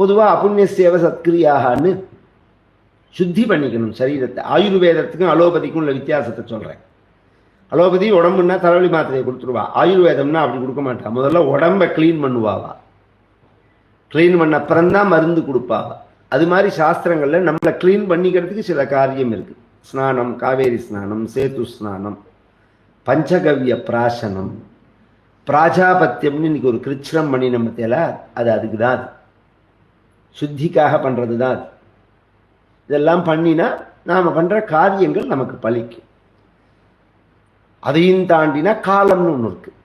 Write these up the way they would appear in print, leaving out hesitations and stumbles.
பொதுவாக அபுண்ணிய சேவ சத்கிரியாகனு சுத்தி பண்ணிக்கணும் சரீரத்தை. ஆயுர்வேதத்துக்கும் அலோபதிக்கும் உள்ள வித்தியாசத்தை சொல்கிறேன். அலோபதி உடம்புன்னா தலைவலி மாத்திரையை கொடுத்துருவா. ஆயுர்வேதம்னா அப்படி கொடுக்க மாட்டா. முதல்ல உடம்பை க்ளீன் பண்ணுவாவா. க்ளீன் பண்ண அப்புறம்தான் மருந்து கொடுப்பாவா. அது மாதிரி சாஸ்திரங்களில் நம்மளை க்ளீன் பண்ணிக்கிறதுக்கு சில காரியம் இருக்குது. ஸ்நானம், காவேரி ஸ்நானம், சேது ஸ்நானம், பஞ்சகவ்ய பிராசனம், பிராஜாபத்தியம்னு இன்னைக்கு ஒரு கிருச்சிரம் பண்ணி நம்ம தேல அது அதுக்கு தான். அது சுத்திக்காக பண்ணுறது தான். அது இதெல்லாம் பண்ணினா நாம் பண்ணுற காரியங்கள் நமக்கு பலிக்கும். அதையும் தாண்டினா காலம்னு ஒன்று இருக்குது.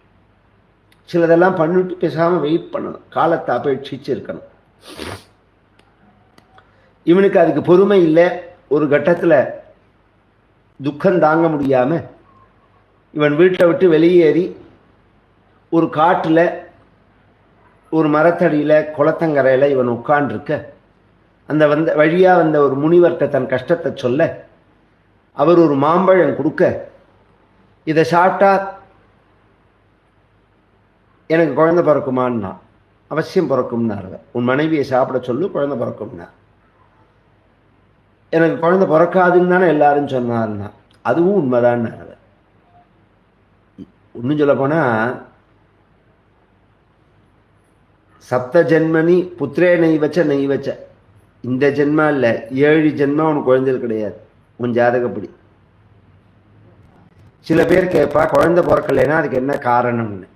சிலதெல்லாம் பண்ணிட்டு பேசாமல் வெயிட் பண்ணணும். காலத்தை அபேட்சிச்சு இருக்கணும். இவனுக்கு அதுக்கு பொறுமை இல்லை. ஒரு கட்டத்தில் துக்கம் தாங்க முடியாமல் இவன் வீட்டை விட்டு வெளியேறி ஒரு காட்டில் ஒரு மரத்தடியில் குளத்தங்கரையில் இவன் உட்காண்டிருக்க, அந்த வழியாக வந்த ஒரு முனிவர்கிட்ட தன் கஷ்டத்தை சொல்ல, அவர் ஒரு மாம்பழம் கொடுக்க, இதை சாப்பிட்டா எனக்கு குழந்தை பிறக்குமான்னா, அவசியம் பிறக்கும்னாரு. உன் மனைவியை சாப்பிட சொல்லு, குழந்தை பிறக்கும்னா. எனக்கு குழந்தை பிறக்காதுன்னு தானே எல்லாரும் சொன்னார்னா, அதுவும் உண்மைதான். இன்னும் சொல்ல போனால், சப்த ஜென்மனி புத்திரே நெய்வச்ச நெய்வச்ச, இந்த ஜென்மா இல்லை 7 ஜென்மா உனக்கு குழந்தைகள் கிடையாது உன் ஜாதகப்படி. சில பேர் கேட்பா குழந்தை பிறக்கலைன்னா அதுக்கு என்ன காரணம்னு.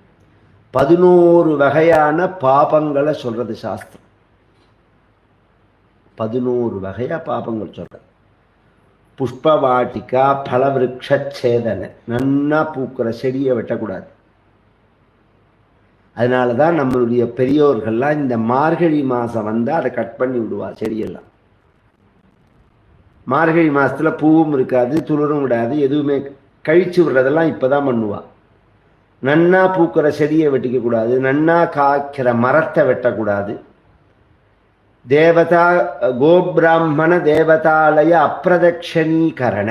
11 வகையான பாபங்களை சொல்றது சாஸ்திரம். 11 வகையா பாபங்கள் சொல்றது. புஷ்பவாட்டிகா பலவிருட்சேதனை, நன்னா பூக்கிற செடியை வெட்டக்கூடாது. அதனால தான் நம்மளுடைய பெரியோர்கள்லாம் இந்த மார்கழி மாதம் வந்தால் அதை கட் பண்ணி விடுவா செடியெல்லாம். மார்கழி மாதத்தில் பூவும் இருக்காது, துளிரும் விடாது, எதுவுமே கழிச்சு விடுறதெல்லாம் இப்போ தான் பண்ணுவா. நன்னா பூக்கிற செடியை வெட்டிக்கக்கூடாது, நன்னா காய்க்கிற மரத்தை வெட்டக்கூடாது. தேவதா கோபிராமண தேவதாலய அப்பிரதட்சணீகரண,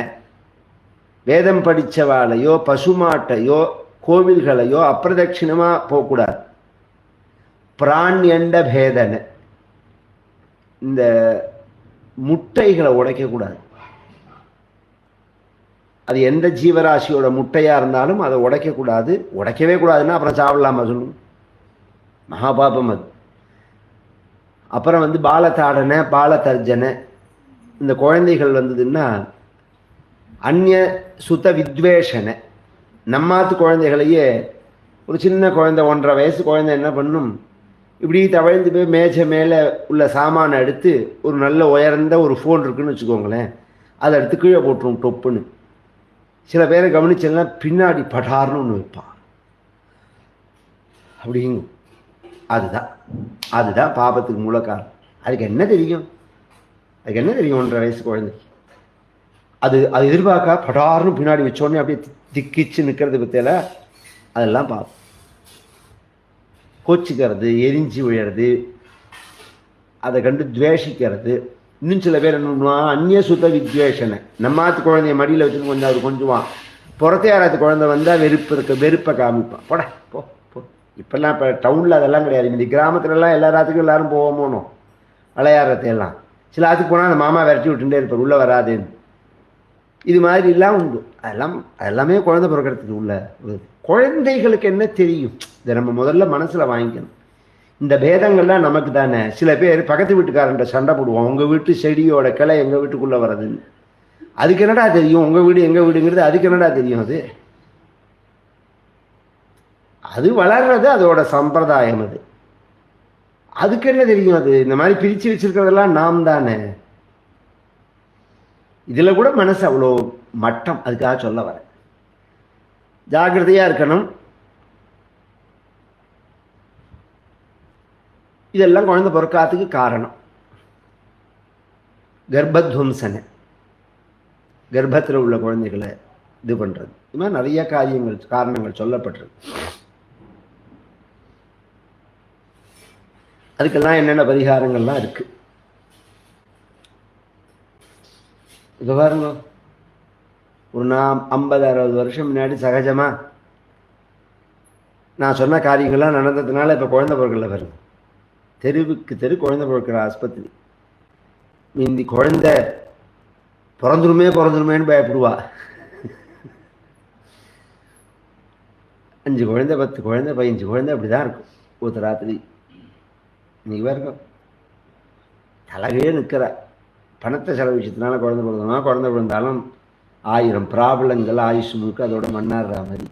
வேதம் படித்தவாளையோ பசுமாட்டையோ கோவில்களையோ அப்பிரதட்சிணமாக போகக்கூடாது. பிராண்யண்ட பேதனை, இந்த முட்டைகளை உடைக்கக்கூடாது. அது எந்த ஜீவராசியோட முட்டையாக இருந்தாலும் அதை உடைக்கக்கூடாது. உடைக்கவே கூடாதுன்னா அப்புறம் சாப்பிடலாமா சொல்லுங்க, மகாபாபம் அது. அப்புறம் பாலதாடனை பாலதர்ஜனை, இந்த குழந்தைகள் வந்ததுன்னா அந்நிய சுத வித்வேஷனை. நம்மாத்து குழந்தைகளையே ஒரு சின்ன குழந்தை 1.5 வயசு குழந்தை என்ன பண்ணும், இப்படி தவழ்ந்து போய் மேஜை மேலே உள்ள சாமானை எடுத்து, ஒரு நல்ல உயர்ந்த ஒரு ஃபோன் இருக்குன்னு வச்சுக்கோங்களேன், அதை எடுத்து கீழே போட்டுரும் டொப்புன்னு. சில பேரை கவனிச்சேன்னா பின்னாடி படார்னு ஒன்று வைப்பான். அப்படிங்க அதுதான் பாபத்துக்கு மூல காரணம். அதுக்கு என்ன தெரியும்? 1.5 வயசு குழந்தைக்கு அது எதிர்பார்க்கா படார்னு பின்னாடி வச்சோடனே அப்படியே திக்கிச்சு நிற்கிறது பற்றியில, அதெல்லாம் பாப்போம். கோச்சிக்கிறது, எரிஞ்சு விழுறது, அதை கண்டு துவேஷிக்கிறது. இன்னும் சில பேர் என்ன பண்ணுவான், அந்நிய சுத்த வித்வேஷனை. நம்மாத்து குழந்தைய மடியில் வச்சுன்னு கொஞ்சம் அவர் கொஞ்சுவான். புறத்தே யாராவது குழந்தை வந்தால் வெறுப்பை காமிப்பான். போட போ போ. இப்போல்லாம் இப்போ டவுனில் அதெல்லாம் கிடையாது. இந்த கிராமத்துலலாம் எல்லாத்துக்கும் எல்லாரும் போவோமோனோ விளையாடுறதையெல்லாம். சில ஆத்துக்கு போனால் அந்த மாமா விரட்டி விட்டுட்டே இருப்பார், உள்ளே வராதுன்னு. இது மாதிரிலாம் உண்டு. எல்லாமே குழந்தை பிறக்கிறதுக்கு உள்ள. குழந்தைகளுக்கு என்ன தெரியும், இதை நம்ம முதல்ல மனசில் வாங்கிக்கணும். இந்த பேதங்கள்லாம் நமக்கு தானே. சில பேர் பக்கத்து வீட்டுக்காரன்ட்ட சண்டை போடுவோம், உங்கள் வீட்டு செடியோட கிளை எங்கள் வீட்டுக்குள்ளே வர்றதுன்னு. அதுக்கு என்னடா தெரியும், உங்கள் வீடு எங்கள் வீடுங்கிறது அதுக்கு என்னடா தெரியும்? அது வளர்றது அதோட சம்பிரதாயம். அதுக்கு என்ன தெரியும்? அது இந்த மாதிரி பிரித்து வச்சிருக்கிறதெல்லாம் நாம் தானே. இதில் கூட மனசு அவ்வளோ மட்டம். அதுக்காக சொல்ல வரேன், ஜாக்கிரதையாக இருக்கணும். இதெல்லாம் குழந்தை பிறக்காததுக்கு காரணம். கர்ப்பத்வம்சனை, கர்ப்பத்தில் உள்ள குழந்தைகளை இது பண்ணுறது, இது மாதிரி நிறைய காரணங்கள் சொல்லப்பட்டிருக்கு. அதுக்கெல்லாம் என்னென்ன பரிகாரங்கள்லாம் இருக்கு. இப்போ பாருங்க, ஒரு 50-60 வருஷம் முன்னாடி சகஜமாக நான் சொன்ன காரியங்கள்லாம் நடந்ததுனால இப்போ குழந்தை பிறக்கல பாருங்க. தெருவுக்கு தெரு குழந்தை பிறக்கிற ஆஸ்பத்திரி. மீந்தி குழந்தை பிறந்துருமேன்னு பயப்படுவா. 5 குழந்தை 10 குழந்தை 15 குழந்தை அப்படிதான் இருக்கும் ஒருத்தர் ராத்திரி. இன்னைக்கு இருக்கும் தலைவே நிற்கிற பணத்தை செலவிச்சதுனால குழந்தை பிறந்தோம்னா குழந்தை பிறந்தாலும் 1000 ப்ராப்ளங்கள் ஆயுஷ் முழுக்க அதோட மண்ணாடுற மாதிரி.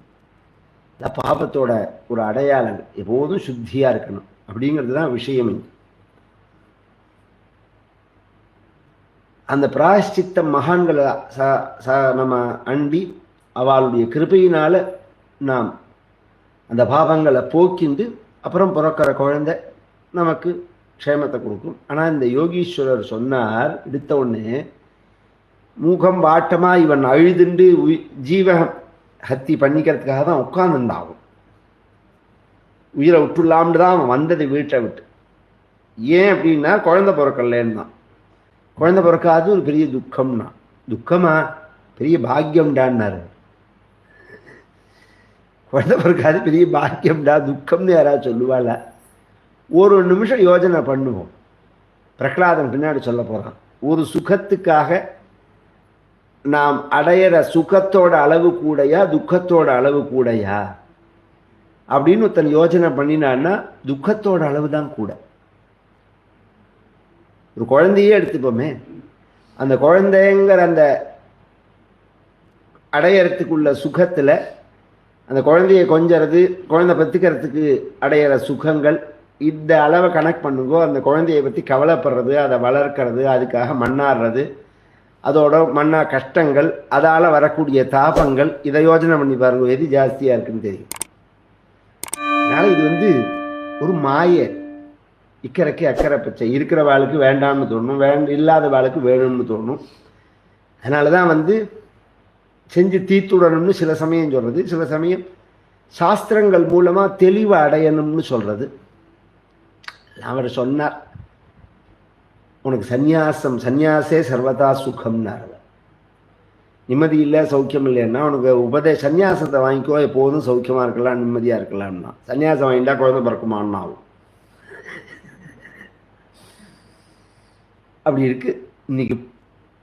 பாபத்தோட ஒரு அடையாளங்கள். எப்போதும் சுத்தியா இருக்கணும் அப்படிங்கிறது தான் விஷயம். அந்த பிராயஷ்சித்த மகான்களை நம்ம அண்டி அவளுடைய கிருபையினால நாம் அந்த பாவங்களை போக்கிண்டு அப்புறம் பிறக்கிற குழந்தை நமக்கு க்ஷேமத்தை கொடுக்கும். ஆனால் இந்த யோகீஸ்வரர் சொன்னார், எடுத்த உடனே மூகம் வாட்டமா இவன் அழுதுண்டு ஜீவ ஹத்தி பண்ணிக்கிறதுக்காக தான் உட்கார்ந்துருந்தாகும். உயிரை விட்டுலாம்னு தான் அவன் வந்தது வீட்டை விட்டு. ஏன் அப்படின்னா குழந்தை பிறக்கலன்னு தான். குழந்தை பிறக்காது ஒரு பெரிய துக்கம்னா. துக்கமா? பெரிய பாக்கியம்டான்னாரு. குழந்தை பிறக்காது பெரிய பாக்கியம்டா, துக்கம்னு யாராவது சொல்லுவாள? ஒரு நிமிஷம் யோஜனை பண்ணுவோம். பிரகலாதன் பின்னாடி சொல்ல போறான். ஒரு சுகத்துக்காக நாம் அடையிற சுகத்தோட அளவு கூடையா துக்கத்தோட அளவு கூடையா அப்படின்னு ஒருத்தன் யோஜனை பண்ணினான்னா துக்கத்தோட அளவு தான் கூட. ஒரு குழந்தையே எடுத்துப்போமே, அந்த குழந்தைங்கிற அந்த அடையறதுக்குள்ள சுகத்துல அந்த குழந்தைய கொஞ்சறது, குழந்தை பத்துக்கிறதுக்கு அடையிற சுகங்கள், இந்த அளவை கனெக்ட் பண்ணுங்கோ. அந்த குழந்தைய பற்றி கவலைப்படுறது, அதை வளர்க்கறது, அதுக்காக மண்ணாடுறது, அதோட மண்ணா கஷ்டங்கள், அதால் வரக்கூடிய தாபங்கள், இதை யோஜனை பண்ணி பாருங்க, எது ஜாஸ்தியாக இருக்குன்னு தெரியும். அதனால் இது ஒரு மாய. இக்கரைக்கு அக்கறை பச்சை. இருக்கிற வாளுக்கு வேண்டாம்னு தோணும், இல்லாத வாளுக்கு வேணும்னு தோணும். அதனால தான் செஞ்சு தீத்துடணும்னு சில சமயம் சொல்கிறது, சில சமயம் சாஸ்திரங்கள் மூலமாக தெளிவு அடையணும்னு சொல்கிறது. அவர் சொன்னார், உனக்கு சந்நியாசே சர்வதா சுகம்னார். நிம்மதி இல்லை சௌக்கியம் இல்லைன்னா உனக்கு சந்நியாசத்தை வாங்கிக்கோ, எப்போதும் சௌக்கியமாக இருக்கலாம், நிம்மதியாக இருக்கலாம்னா. சந்நியாசம் வாங்கிட்டா குழந்தை பிறக்குமான்னு ஆகும். அப்படி இருக்கு. இன்னைக்கு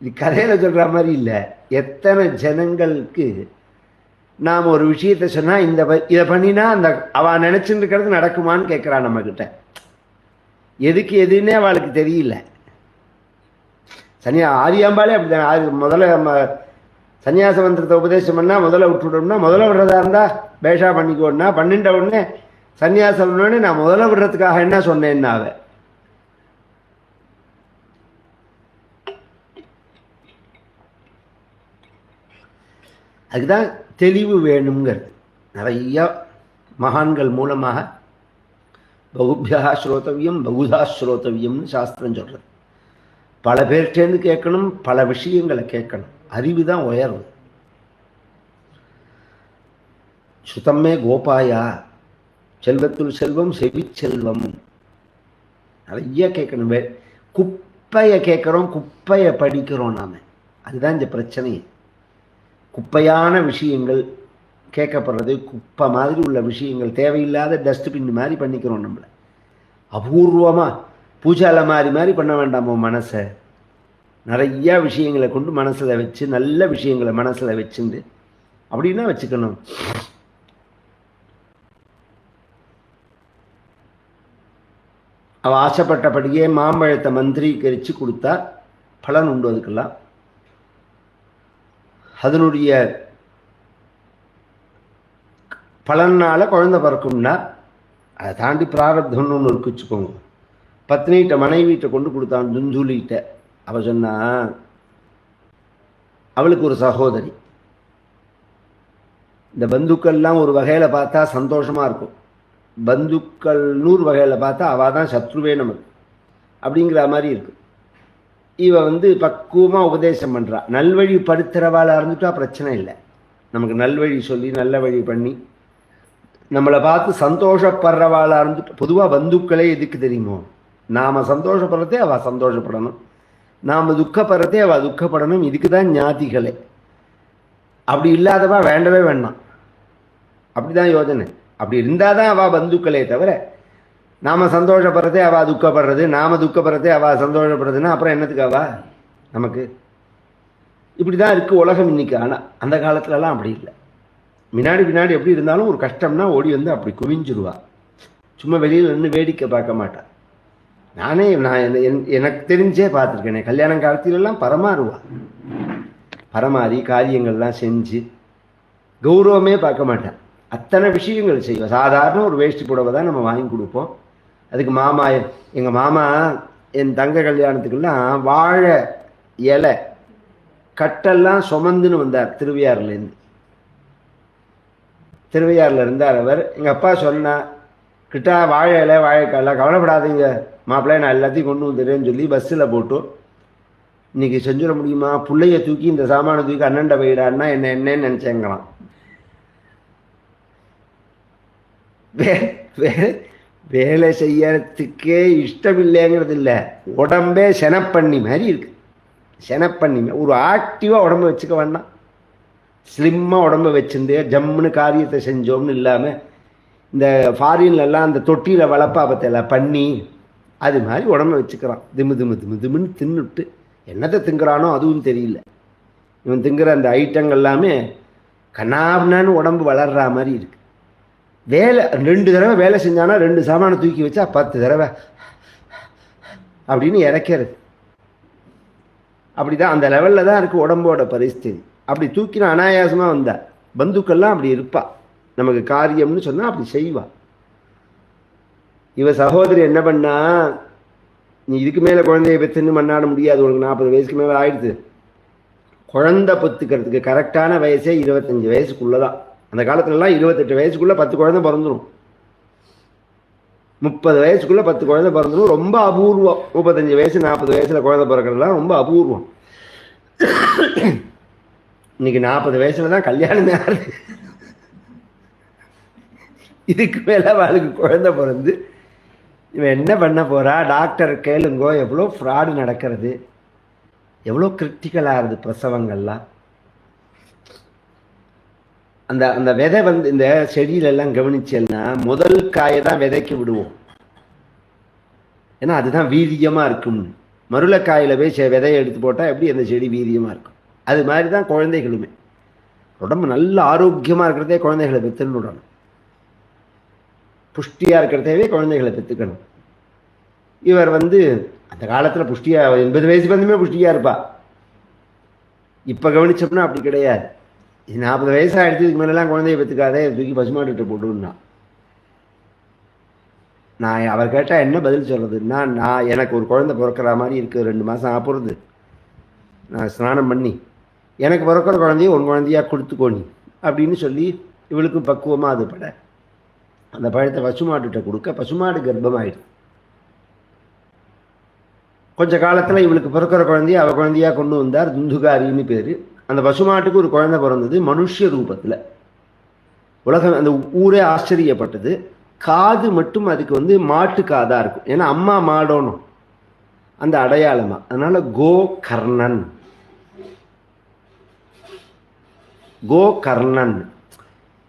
இது கதையில் சொல்கிற மாதிரி இல்லை. எத்தனை ஜனங்களுக்கு நாம் ஒரு விஷயத்தை சொன்னால் இதை பண்ணினா அந்த அவள் நினச்சிட்டு இருக்கிறது நடக்குமான்னு கேட்குறான் நம்மக்கிட்ட. எதுக்கு எதுன்னே அவளுக்கு தெரியல. ஆதியாம்பாலே அப்படிதான். முதல்ல நம்ம சன்னியாச மந்திரத்தை உபதேசம் பண்ணால் முதல்ல விட்டுவிட்டோம்னா, முதல்ல விடுறதா இருந்தால் பேஷா பண்ணிக்கோன்னா, பண்ணிட்ட உடனே சன்னியாசம் உடனே நான் முதல்ல விடுறதுக்காக என்ன சொன்னேன்னா அவ அதுக்குதான் தெளிவு வேணுங்கிறது. நிறைய மகான்கள் மூலமாக பகுபியா ஸ்ரோதவியம் பகுதா ஸ்ரோதவியம்னு சாஸ்திரம் சொல்கிறது. பல பேர்கிட்டேருந்து கேட்கணும், பல விஷயங்களை கேட்கணும். அறிவு தான் உயர்வு. சுத்தமே கோபாயா, செல்வத்துள் செல்வம் செவி செல்வம். நிறைய கேட்கணும். குப்பையை கேட்குறோம், குப்பையை படிக்கிறோம் நாம. அதுதான் இந்த பிரச்சனை. குப்பையான விஷயங்கள் கேட்கப்படுறது, குப்பை மாதிரி உள்ள விஷயங்கள், தேவையில்லாத டஸ்ட்பின் மாதிரி பண்ணிக்கிறோம் நம்மளை. அபூர்வமாக பூஜாலை மாதிரி பண்ண வேண்டாமோ மனசை. நிறையா விஷயங்களை கொண்டு மனசில் வச்சு, நல்ல விஷயங்களை மனசில் வச்சுண்டு அப்படின்னா வச்சுக்கணும். அவள் ஆசைப்பட்டபடியே மாம்பழத்தை மந்திரீகரித்து கொடுத்தா பலன் உண்டு. அதுக்கெல்லாம் அதனுடைய பலனால் குழந்தை பிறக்கும்னா அதை தாண்டி பிராரப்தம்னு ஒன்று இருக்கு வச்சுக்கோங்க. பத்னிகிட்ட மனைவிட்ட கொண்டு கொடுத்தான் துந்துலிகிட்ட. அவள் சொன்னா, அவளுக்கு ஒரு சகோதரி. இந்த பந்துக்கள்லாம் ஒரு வகையில் பார்த்தா சந்தோஷமாக இருக்கும், பந்துக்கள் 100 வகையில் பார்த்தா அவள் தான் சத்ருவே நமக்கு அப்படிங்கிற மாதிரி இருக்கு. இவ பக்குவமாக உபதேசம் பண்ணுறா. நல்வழி படுத்துறவாளாக இருந்துட்டா பிரச்சனை இல்லை. நமக்கு நல்வழி சொல்லி நல்ல வழி பண்ணி நம்மளை பார்த்து சந்தோஷப்படுறவாளாக இருந்துட்டு. பொதுவாக பந்துக்களே எதுக்கு தெரியுமோ? நாம் சந்தோஷப்படுறதே அவள் சந்தோஷப்படணும், நாம் துக்கப்படுறதே அவள் துக்கப்படணும். இதுக்கு தான் ஞாதிகளே. அப்படி இல்லாதவா வேண்டவே வேண்டாம். அப்படி தான் யோஜனை. அப்படி இருந்தால் தான் அவள் பந்துக்களே தவிர நாம் சந்தோஷப்படுறதே அவள் துக்கப்படுறது, நாம் துக்கப்படுறதே அவள் சந்தோஷப்படுறதுன்னா அப்புறம் என்னத்துக்கு அவள் நமக்கு? இப்படி தான் இருக்குது உலகம் இன்னைக்கு. ஆனால் அந்த காலத்துலலாம் அப்படி இல்லை. பின்னாடி எப்படி இருந்தாலும் ஒரு கஷ்டம்னா ஓடி வந்து அப்படி குவிஞ்சிருவா. சும்மா வெளியில் நின்று வேடிக்கை பார்க்க மாட்டான். நான் எனக்கு தெரிஞ்சே பார்த்துருக்கேன். கல்யாணம் காலத்திலெல்லாம் பரமாறுவா. பரமாறி காரியங்கள்லாம் செஞ்சு கௌரவமே பார்க்க மாட்டேன். அத்தனை விஷயங்கள் செய்வோம். சாதாரண ஒரு வேஷ்டி புடவை தான் நம்ம வாங்கி கொடுப்போம். அதுக்கு மாமா, எங்கள் மாமா என் தங்க கல்யாணத்துக்கெல்லாம் வாழை இலை கட்டெல்லாம் சுமந்துன்னு வந்தார் திருவையாறுலேருந்து. திருவையாறில் இருந்தார் அவர். எங்கள் அப்பா சொன்னா, கிட்டா வாழை இலை வாழைக்காயெல்லாம் கவலைப்படாதீங்க மாப்பிள்ளை, நான் எல்லாத்தையும் கொண்டு வந்துடுறேன்னு சொல்லி பஸ்ஸில் போட்டோம். இன்றைக்கி செஞ்சிட முடியுமா? பிள்ளைய தூக்கி இந்த சாமானை தூக்கி அண்ணன்ட போயிடான்னா என்னன்னு நினச்சேங்களாம். வேலை செய்யறதுக்கே இஷ்டம் இல்லைங்கிறது இல்லை, உடம்பே செனப்பண்ணி மாதிரி இருக்கு. செனப்பண்ணி ஒரு ஆக்டிவாக உடம்பு வச்சுக்க வேண்டாம். ஸ்லிம்மாக உடம்பு வச்சுருந்தே ஜம்முன்னு காரியத்தை செஞ்சோம்னு இல்லாமல் இந்த ஃபாரின்லலாம் அந்த தொட்டியில் வளர்ப்பா பற்றியெல்லாம் பண்ணி அது மாதிரி உடம்பை வச்சுக்கிறான். திமுன்னு தின்னுட்டு என்னத்தை திங்குறானோ அதுவும் தெரியல. இவன் திங்குற அந்த ஐட்டங்கள் எல்லாமே கண்ணாபின்னான்னு உடம்பு வளர்ற மாதிரி இருக்குது. வேலை 2 தடவை வேலை செஞ்சானா 2 சாமானை தூக்கி வச்சா 10 தடவை அப்படின்னு இறக்கிறது. அப்படி தான் அந்த லெவலில் தான் இருக்குது உடம்போட பரிஸ்திதி. அப்படி தூக்கின அனாயாசமாக வந்தா பந்துக்கள்லாம் அப்படி இருப்பா. நமக்கு காரியம்னு சொன்னால் அப்படி செய்வா. இவ சகோதரி என்ன பண்ணா, நீ இதுக்கு மேலே குழந்தைய பெற்றுன்னு மண்ணாட முடியாது, உனக்கு 40 வயசுக்கு மேலே ஆயிடுது. குழந்தை பெற்றுக்கிறதுக்கு கரெக்டான வயசே 25 வயசுக்குள்ளே தான். அந்த காலத்துலலாம் 28 வயசுக்குள்ளே 10 குழந்தை பிறந்துடும். 30 வயசுக்குள்ளே 10 குழந்தை பிறந்துடும். ரொம்ப அபூர்வம். 35 வயசு 40 வயசில் குழந்தை பிறக்கிறதுலாம் ரொம்ப அபூர்வம். இன்னைக்கு 40 வயசுல தான் கல்யாணமே ஆகுது. இதுக்கு மேலே அவளுக்கு குழந்தை பிறந்து இவன் என்ன பண்ண போறா? டாக்டர் கேளுங்கோ, எவ்வளோ ஃப்ராடு நடக்கிறது, எவ்வளோ கிரிட்டிக்கலாக இருக்குது பிரசவங்கள்லாம். அந்த அந்த விதை வந்து இந்த செடியிலெல்லாம் கவனிச்சேன்னா முதல் காயை தான் விதைக்கு விடுவோம். ஏன்னா அதுதான் வீரியமாக இருக்கும்னு. மருளைக்காயில் போய் விதையை எடுத்து போட்டால் எப்படி அந்த செடி வீரியமாக இருக்கும். அது மாதிரி தான் குழந்தைகளுமே. உடம்பு நல்ல ஆரோக்கியமாக இருக்கிறதே குழந்தைகளை பெற்றுன்னு விடணும். புஷ்டியாக இருக்கிறதே குழந்தைகளை பெற்றுக்கணும். இவர் வந்து அந்த காலத்தில் புஷ்டியாக 80 வயசு வந்துமே புஷ்டியாக இருப்பா. இப்போ கவனிச்சோம்னா அப்படி கிடையாது. 40 வயசாக எடுத்ததுக்கு மேலெல்லாம் குழந்தைய பெற்றுக்காதே, தூக்கி பசுமாட்டுகிட்ட போட்டுன்னா. நான் அவர் கேட்டால் என்ன பதில் சொல்கிறதுன்னா, நான் எனக்கு ஒரு குழந்தை பிறக்கிற மாதிரி இருக்குது, 2 மாதம் ஆப்புறது, நான் ஸ்நானம் பண்ணி எனக்கு பிறக்கிற குழந்தைய ஒரு குழந்தையாக கொடுத்துக்கோணி அப்படின்னு சொல்லி இவளுக்கும் பக்குவமாக அது பட அந்த பழத்தை பசுமாட்டுகிட்ட கொடுக்க பசுமாடு கர்ப்பமாயிடுது. கொஞ்ச காலத்தில் இவளுக்கு பிறக்கிற குழந்தைய அவள் குழந்தையாக கொண்டு வந்தார். துந்துகாரின்னு பேர். அந்த பசுமாட்டுக்கு ஒரு குழந்தை பிறந்தது மனுஷ ரூபத்தில். உலகம் அந்த ஊரே ஆச்சரியப்பட்டது. காது மட்டும் அதுக்கு வந்து மாட்டு காதாக இருக்கும். ஏன்னா அம்மா மாடணும் அந்த அடையாளமா. அதனால கோகர்ணன். கோகர்ணன்.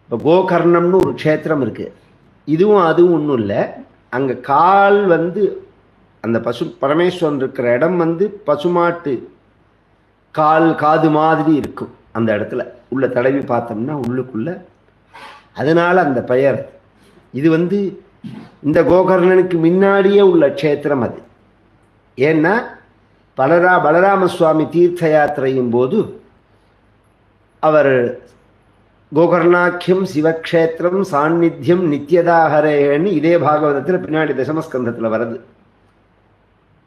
இப்போ கோகர்ணம்னு ஒரு க்ஷேத்திரம் இருக்கு. இதுவும் அதுவும் ஒன்றும் இல்லை. அங்கே கால் வந்து அந்த பரமேஸ்வரன் இருக்கிற இடம் வந்து பசுமாட்டு காது மாதிரி இருக்கும். அந்த இடத்துல உள்ள தடவி பார்த்தோம்னா உள்ளுக்குள்ள. அதனால அந்த பெயர். இது வந்து இந்த கோகர்ணனுக்கு முன்னாடியே உள்ள க்ஷேத்திரம் அது. ஏன்னா பலராம சுவாமி தீர்த்த யாத்திரையும் போது அவர் கோகர்ணாக்கியம் சிவக்ஷேத்திரம் சாநித்தியம் நித்தியதாகரேன்னு இதே பாகவதத்தில் பின்னாடி தசமஸ்கந்தத்தில் வருது.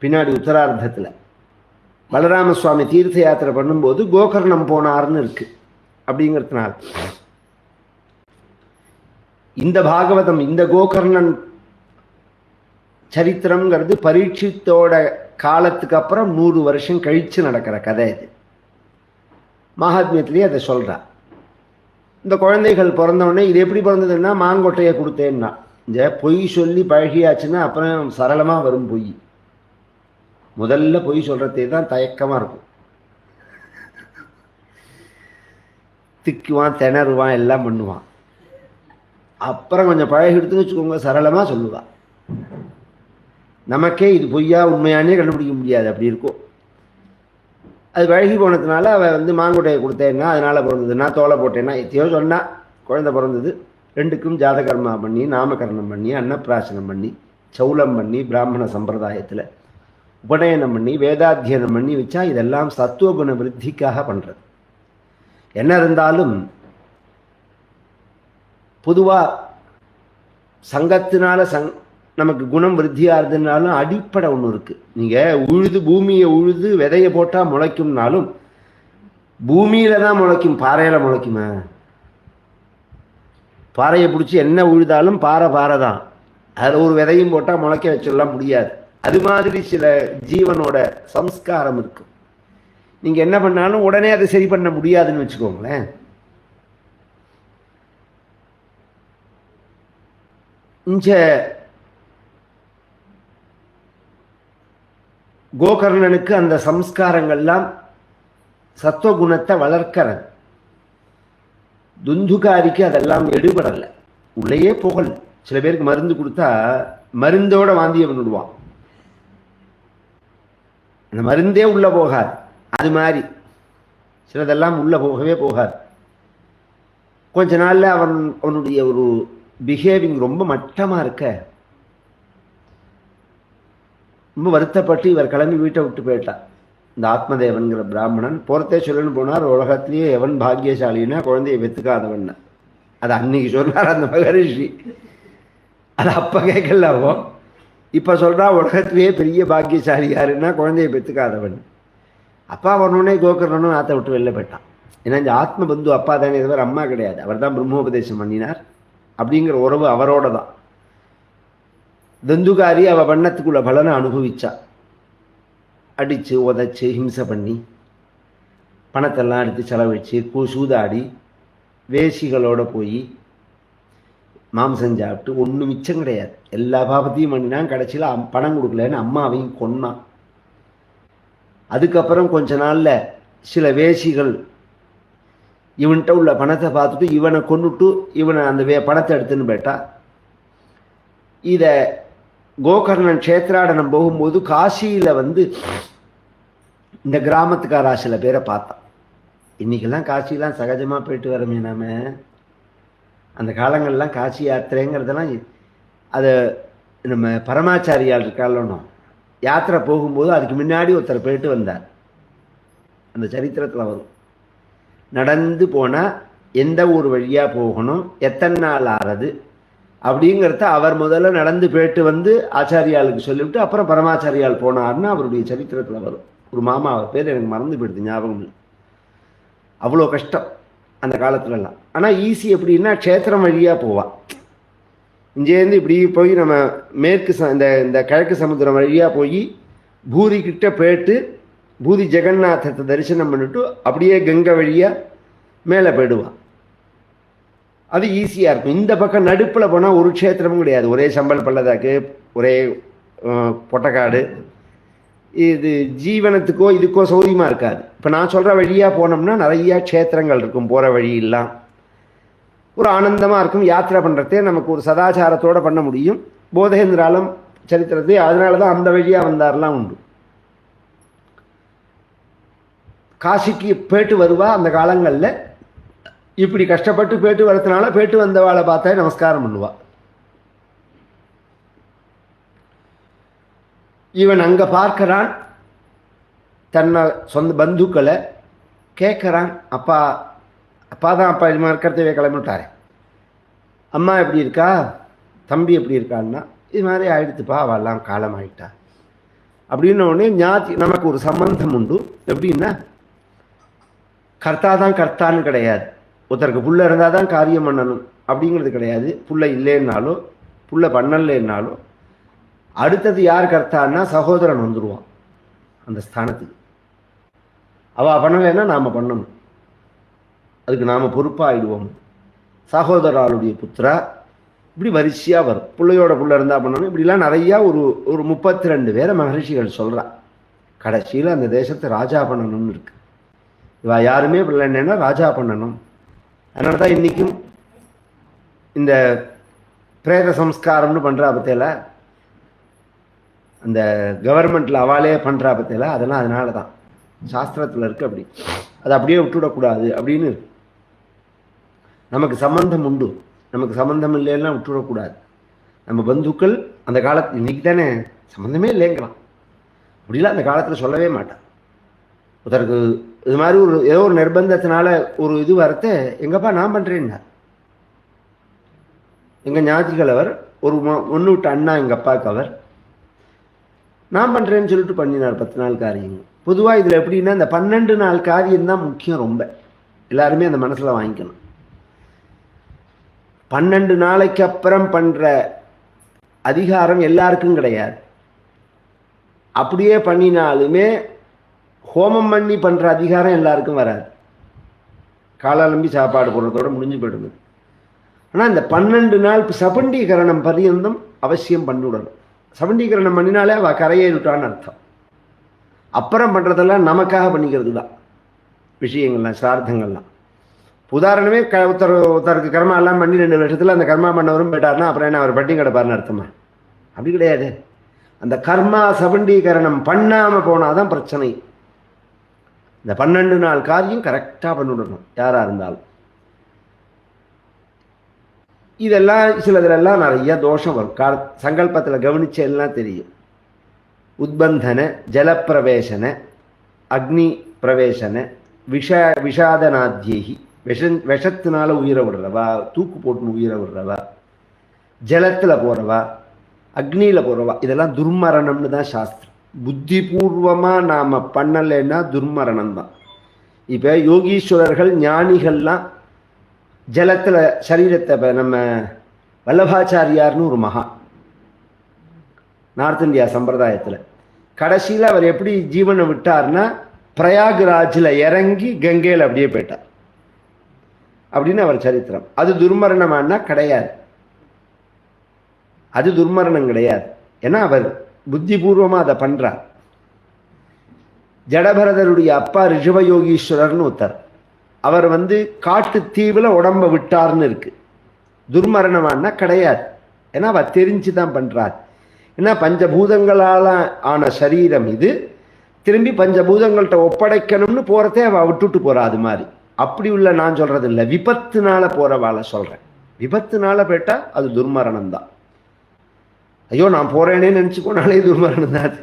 பின்னாடி உத்தரார்த்தத்தில் பலராம சுவாமி தீர்த்த யாத்திரை பண்ணும்போது கோகர்ணம் போனார்னு இருக்கு. அப்படிங்கிறதுனால இந்த பாகவதம் இந்த கோகர்ணன் சரித்திரம்ங்கிறது பரீட்சித்தோட காலத்துக்கு அப்புறம் 100 வருஷம் கழித்து நடக்கிற கதை இது. மகாத்மியத்திலேயே அதை சொல்கிறா. இந்த குழந்தைகள் பிறந்தவுடனே இது எப்படி பிறந்ததுன்னா மாங்கொட்டையை கொடுத்தேன்னா. இந்த பொய் சொல்லி பழகியாச்சுன்னா அப்புறம் சரளமாக வரும் பொய். முதல்ல பொய் சொல்கிறதே தான் தயக்கமாக இருக்கும். திக்குவான், திணறுவான், எல்லாம் பண்ணுவான். அப்புறம் கொஞ்சம் பழகி எடுத்துன்னு வச்சுக்கோங்க, சரளமாக சொல்லுவாள். நமக்கே இது பொய்யா உண்மையானே கண்டுபிடிக்க முடியாது, அப்படி இருக்கும். அது வழகி போனதுனால அவள் வந்து மாங்குட்டையை கொடுத்தேன்னா அதனால் பிறந்ததுன்னா, தோலை போட்டேன்னா எத்தையோ சொன்னா. குழந்தை பிறந்தது. ரெண்டுக்கும் ஜாதகர்மா பண்ணி, நாமகரணம் பண்ணி, அன்னப்பிராசனம் பண்ணி, சௌலம் பண்ணி, பிராமண சம்பிரதாயத்தில் உபநயனம் பண்ணி, வேதாத்தியனம் பண்ணி வச்சா இதெல்லாம் சத்துவகுண விருத்திக்காக பண்ணுறது. என்ன இருந்தாலும் பொதுவாக சங்கத்தினால நமக்கு குணம் விருத்தியாகிறதுனாலும் அடிப்படை ஒன்று இருக்குது. நீங்கள் உழுது பூமியை உழுது விதையை போட்டால் முளைக்கும்னாலும் பூமியில் தான் முளைக்கும், பாறையில் முளைக்குமா? பாறையை பிடிச்சி என்ன உழுதாலும் பாறை பாறை தான். அதில் ஒரு விதையும் போட்டால் முளைக்க வச்சிடலாம் முடியாது. அது மாதிரி சில ஜீவனோட சம்ஸ்காரம் இருக்கும். நீங்கள் என்ன பண்ணாலும் உடனே அதை சரி பண்ண முடியாதுன்னு வச்சுக்கோங்களேன். இங்க கோகர்ணனுக்கு அந்த சம்ஸ்காரங்கள்லாம் சத்துவகுணத்தை வளர்க்கிறது. துந்துகாரிக்கு அதெல்லாம் எடுபடலை, உள்ளேயே போகல. சில பேருக்கு மருந்து கொடுத்தா மருந்தோட வாந்தியை பண்ணிடுவான், அந்த மருந்தே உள்ள போகாது. அது மாதிரி சிலதெல்லாம் உள்ள போகவே போகாது. கொஞ்ச நாள்ல அவனுடைய ஒரு பிஹேவிங் ரொம்ப மட்டமா இருக்க ரொம்ப வருத்தப்பட்டு இவர் கிளம்பி வீட்டை விட்டு போயிட்டார். இந்த ஆத்மதேவன்கிற பிராமணன் போறதே சொல்லணும்னு போனார். உலகத்திலேயே எவன் பாக்கியசாலின்னா குழந்தையை வெத்துக்காதவன். அது அன்னைக்கு சொன்னார் அந்த மகரிஷி. அது அப்ப கேட்கலவோ, இப்ப சொல்றா உலகத்திலேயே பெரிய பாக்கியசாலி யாருன்னா குழந்தையை பெற்றுக்காதவன். அப்பா வரணுன்னே கோகர்ணனும் ஆற்ற விட்டு வெளில போயிட்டான். ஏன்னா இந்த ஆத்ம பந்து அப்பா தானே, இதுவரை அம்மா கிடையாது. அவர் தான் பிரம்மோபதேசம் பண்ணினார். அப்படிங்கிற உறவு அவரோட தான். தந்துகாரி அவ வண்ணத்துக்குள்ள பலனை அனுபவிச்சா. அடிச்சு உதைச்சு ஹிம்சை பண்ணி பணத்தெல்லாம் எடுத்து செலவழிச்சு சூதாடி வேசிகளோட போய் மாம்சம் சாப்பிட்டு ஒன்றும் மிச்சம் கிடையாது. எல்லா பாபத்தையும் பண்ணினான். கடைசியில் பணம் கொடுக்கலன்னு அம்மாவையும் கொன்னான். அதுக்கப்புறம் கொஞ்ச நாள்ல சில வேசிகள் இவன்கிட்ட உள்ள பணத்தை பார்த்துட்டு இவனை கொண்டுட்டு இவனை அந்த பணத்தை எடுத்துன்னு போயிட்டா. இதை கோகர்ணன் க்ஷேத்ராடனம் போகும்போது காசியில் வந்து இந்த கிராமத்துக்காரா சில பேரை பார்த்தான். இன்னைக்கெல்லாம் காசிலாம் சகஜமாக போயிட்டு வரோமே நாம. அந்த காலங்கள்லாம் காசி யாத்திரைங்கிறதெல்லாம் அதை நம்ம பரமாச்சாரியால் இருக்காலும் யாத்திரை போகும்போது அதுக்கு முன்னாடி ஒருத்தர் போயிட்டு வந்தார். அந்த சரித்திரத்தில் வரும். நடந்து போனால் எந்த ஊர் வழியாக போகணும், எத்தனை நாள் ஆறது அப்படிங்கிறத அவர் முதல்ல நடந்து போயிட்டு வந்து ஆச்சாரியாளுக்கு சொல்லிவிட்டு அப்புறம் பரமாச்சாரியால் போனார்னு அவருடைய சரித்திரத்தில் வரும். ஒரு மாமா, அவர் பேர் எனக்கு மறந்து போயிடுது, ஞாபகம் இல்லை. அவ்வளோ கஷ்டம் அந்த காலத்துலலாம். ஆனால் ஈஸி எப்படின்னா க்ஷேத்திரம் வழியாக போவாள். இங்கேருந்து இப்படி போய் நம்ம மேற்கு இந்த கிழக்கு சமுத்திரம் வழியாக போய் பூரி கிட்ட போயிட்டு பூரி ஜெகநாதத்தை தரிசனம் பண்ணிட்டு அப்படியே கங்கை வழியாக மேலே போயிடுவான். அது ஈஸியாக இருக்கும். இந்த பக்கம் நடுப்பில் போனால் ஒரு க்ஷேத்திரமும் கிடையாது. ஒரே சம்பல் பள்ளதாக்கு, ஒரே பொட்டக்காடு. இது ஜீவனத்துக்கோ இதுக்கோ சௌரியமாக இருக்காது. இப்போ நான் சொல்கிற வழியாக போனோம்னா நிறையா க்ஷேத்திரங்கள் இருக்கும். போகிற வழியெல்லாம் ஒரு ஆனந்தமாக இருக்கும். யாத்திரை பண்ணுறதே நமக்கு ஒரு சதாச்சாரத்தோடு பண்ண முடியும். போதேந்திராலம் சரித்திரத்தை அதனால தான் அந்த வழியாக வந்தாரெலாம் உண்டு. காசிக்கு போயிட்டு வருவா. அந்த காலங்களில் இப்படி கஷ்டப்பட்டு போயிட்டு வரதுனால போயிட்டு வந்தவாளை பார்த்தா நமஸ்காரம் பண்ணுவா. இவன் அங்கே பார்க்கிறான் தன்னை சொந்த பந்துக்களை, கேட்குறான். அப்பா அப்பா தான் அப்பா இது மாதிரி கருத்தவே கிளம்பிட்டாரு. அம்மா எப்படி இருக்கா, தம்பி எப்படி இருக்கான்னா, இது மாதிரி ஆயிடுத்துப்பா, அவெல்லாம் காலம் ஆகிட்டா அப்படின்ன உடனே நமக்கு ஒரு சம்பந்தம் உண்டு. எப்படின்னா கர்த்தா தான் கர்த்தான்னு கிடையாது. ஒருத்தருக்கு புள்ள இருந்தால் தான் காரியம் பண்ணணும் அப்படிங்கிறது கிடையாது. புள்ள இல்லைன்னாலோ புள்ள பண்ணலைன்னாலோ அடுத்தது யார் கர்த்தான்னா சகோதரன் வந்துடுவான் அந்த ஸ்தானத்துக்கு. அவள் பண்ணலைன்னா நாம் பண்ணணும், அதுக்கு நாம் பொறுப்பாகிடுவோம். சகோதராளுடைய புத்திரா இப்படி வரிசையாக வரும். பிள்ளையோட புள்ள இருந்தால் பண்ணணும். இப்படிலாம் நிறையா ஒரு 32 பேரை மகரிஷிகள் சொல்கிறா. கடைசியில் அந்த தேசத்தை ராஜா பண்ணணும்னு இருக்கு. இவா யாருமே பிள்ளைன்னா ராஜா பண்ணணும். அதனால தான் இன்றைக்கும் இந்த பிரேத சம்ஸ்காரம்னு பண்ணுறா பற்றியில் அந்த கவர்மெண்ட்டில் அவளே பண்ணுறா பற்றியெல்லாம் அதெல்லாம் அதனால தான் சாஸ்திரத்தில் இருக்குது. அப்படி அதை அப்படியே விட்டுவிடக்கூடாது அப்படின்னு. நமக்கு சம்பந்தம் உண்டு, நமக்கு சம்பந்தம் இல்லைன்னா விட்டுவிடக்கூடாது. நம்ம பந்துக்கள் அந்த காலத்து இன்னைக்கு தானே சம்மந்தமே இல்லைங்களாம், அப்படிலாம் அந்த காலத்தில் சொல்லவே மாட்டான். ஒருத்தருக்கு இது மாதிரி ஏதோ ஒரு நிர்பந்தத்தினால ஒரு இது வரத்த எங்கப்பா நான் பண்ணுறேன்னா, எங்கள் ஞாதிகள் அவர் ஒரு ஒன்று விட்ட அண்ணா எங்கள் அப்பாவுக்கு அவர் நான் பண்ணுறேன்னு சொல்லிட்டு பண்ணினார் 10 நாள் காரியங்க. பொதுவாக இதில் எப்படின்னா இந்த 12 நாள் காரியம் தான் முக்கியம். ரொம்ப எல்லாருமே அந்த மனசில் வாங்கிக்கணும். 12 நாளைக்கு அப்புறம் பண்ணுற அதிகாரம் எல்லாருக்கும் கிடையாது. அப்படியே பண்ணினாலுமே ஹோமம் பண்ணி பண்ணுற அதிகாரம் எல்லாருக்கும் வராது. காலாலம்பி சாப்பாடு போடுறதோட முடிஞ்சு போயிடுது. ஆனால் இந்த 12 நாள் சபண்டீகரணம் பரியந்தம் அவசியம் பண்ணிவிடணும். சபண்டீகரணம் பண்ணினாலே அவள் கரையேறிட்டான்னு அர்த்தம். அப்புறம் பண்ணுறதெல்லாம் நமக்காக பண்ணிக்கிறது தான் விஷயங்கள்லாம், சிரார்த்தங்கள்லாம். உதாரணமே ஒருத்தருக்கு கர்மா எல்லாம் பண்ணி 2 வருஷத்தில் அந்த கர்மா பண்ணவரும் போயிட்டார்னா அப்புறம் என்ன அவர் பட்டி கிடப்பார்னு அர்த்தமா? அப்படி கிடையாது. அந்த கர்மா சபண்டீகரணம் பண்ணாமல் போனாதான் பிரச்சனை. இந்த 12 நாள் காரியம் கரெக்டாக பண்ணிவிடணும் யாராக இருந்தாலும். இதெல்லாம் சிலதுலெல்லாம் நிறைய தோஷம் வரும். சங்கல்பத்தில் கவனிச்ச எல்லாம் தெரியும். உத்பந்தன, ஜலப்பிரவேசன, அக்னி பிரவேசன, விஷாதனாத்யேகி, விஷத்தினால உயிரை விடுறவா, தூக்கு போட்டுன்னு உயிரை விடுறவா, ஜலத்தில் போகிறவா, அக்னியில் போகிறவா, இதெல்லாம் துர்மரணம்னு தான் சாஸ்திரம். புத்திபூர்வமாக நாம் பண்ணலைன்னா துர்மரணம் தான். இப்போ யோகீஸ்வரர்கள் ஞானிகள்லாம் ஜலத்தில் சரீரத்தை, இப்போ நம்ம வல்லபாச்சாரியார்னு ஒரு மகா நார்த் இந்தியா சம்பிரதாயத்தில் கடைசியில் அவர் எப்படி ஜீவனை விட்டார்னா பிரயாக்ராஜில் இறங்கி கங்கையில் அப்படியே போயிட்டார் அப்படின்னு அவர் சரித்திரம். அது துர்மரணமானா கிடையாது, அது துர்மரணம் கிடையாது. ஏன்னா அவர் புத்திபூர்வமாக அதை பண்ணுறார். ஜடபரதருடைய அப்பா ரிஷபயோகீஸ்வரர்னு ஒருத்தர், அவர் காட்டு தீவில் உடம்ப விட்டார்னு இருக்கு. துர்மரணமானா கிடையாது. ஏன்னா அவர் தெரிஞ்சு தான் பண்ணுறார். ஏன்னா பஞ்சபூதங்களால் ஆன சரீரம் இது, திரும்பி பஞ்சபூதங்கள்கிட்ட ஒப்படைக்கணும்னு போகிறதே அவள் விட்டுட்டு போகிறா. அது மாதிரி அப்படி உள்ள நான் சொல்கிறது இல்லை, விபத்துனால போகிறவாளை சொல்கிறேன். விபத்துனால போயிட்டால் அது துர்மரணம் தான். ஐயோ நான் போகிறேனே நினச்சி போனாலே துர்மரணம் தான் அது.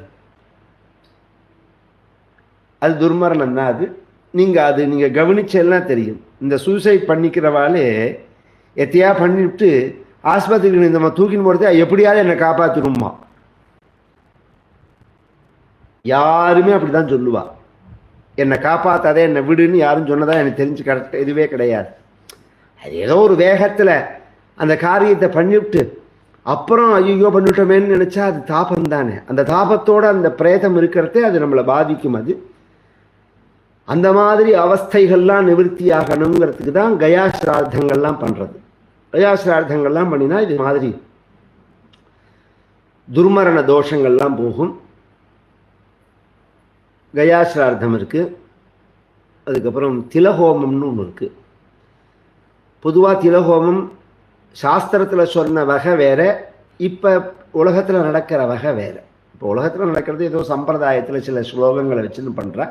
அது துர்மரணம் தான் அது. நீங்கள் கவனிச்செல்லாம் தெரியும். இந்த சூசைட் பண்ணிக்கிறவாளே எத்தையா பண்ணிவிட்டு ஆஸ்பத்திரிக்கு இந்த தூக்கின்னு போகிறதே எப்படியாவது என்னை காப்பாற்றிடுமா. யாருமே அப்படி தான் சொல்லுவா. என்னை காப்பாற்றாதே, என்னை விடுன்னு யாரும் சொன்னதா எனக்கு தெரிஞ்சு கரெக்டாக இதுவே கிடையாது. அது ஏதோ ஒரு வேகத்தில் அந்த காரியத்தை பண்ணிவிட்டு அப்புறம் ஐயோ பண்ணிவிட்டோமேன்னு நினச்சா அது தாபம் தானே. அந்த தாபத்தோடு அந்த பிரேதம் இருக்கிறதே அது நம்மளை பாதிக்கும். அது அந்த மாதிரி அவஸ்தைகள்லாம் நிவர்த்தி ஆகணுங்கிறதுக்கு தான் கயா சிரார்த்தங்கள்லாம் பண்ணுறது. கயா சிரார்த்தங்கள்லாம் பண்ணினா இது மாதிரி துர்மரண தோஷங்கள்லாம் போகும். கயா சிரார்த்தம் இருக்குது. அதுக்கப்புறம் திலஹோமம்னு ஒன்று இருக்குது. பொதுவாக திலஹோமம் சாஸ்திரத்தில் சொன்ன வகை வேறு, இப்போ உலகத்தில் நடக்கிற வகை வேறு. இப்போ உலகத்தில் நடக்கிறது ஏதோ சம்பிரதாயத்தில் சில ஸ்லோகங்களை வச்சுன்னு பண்ணுறா.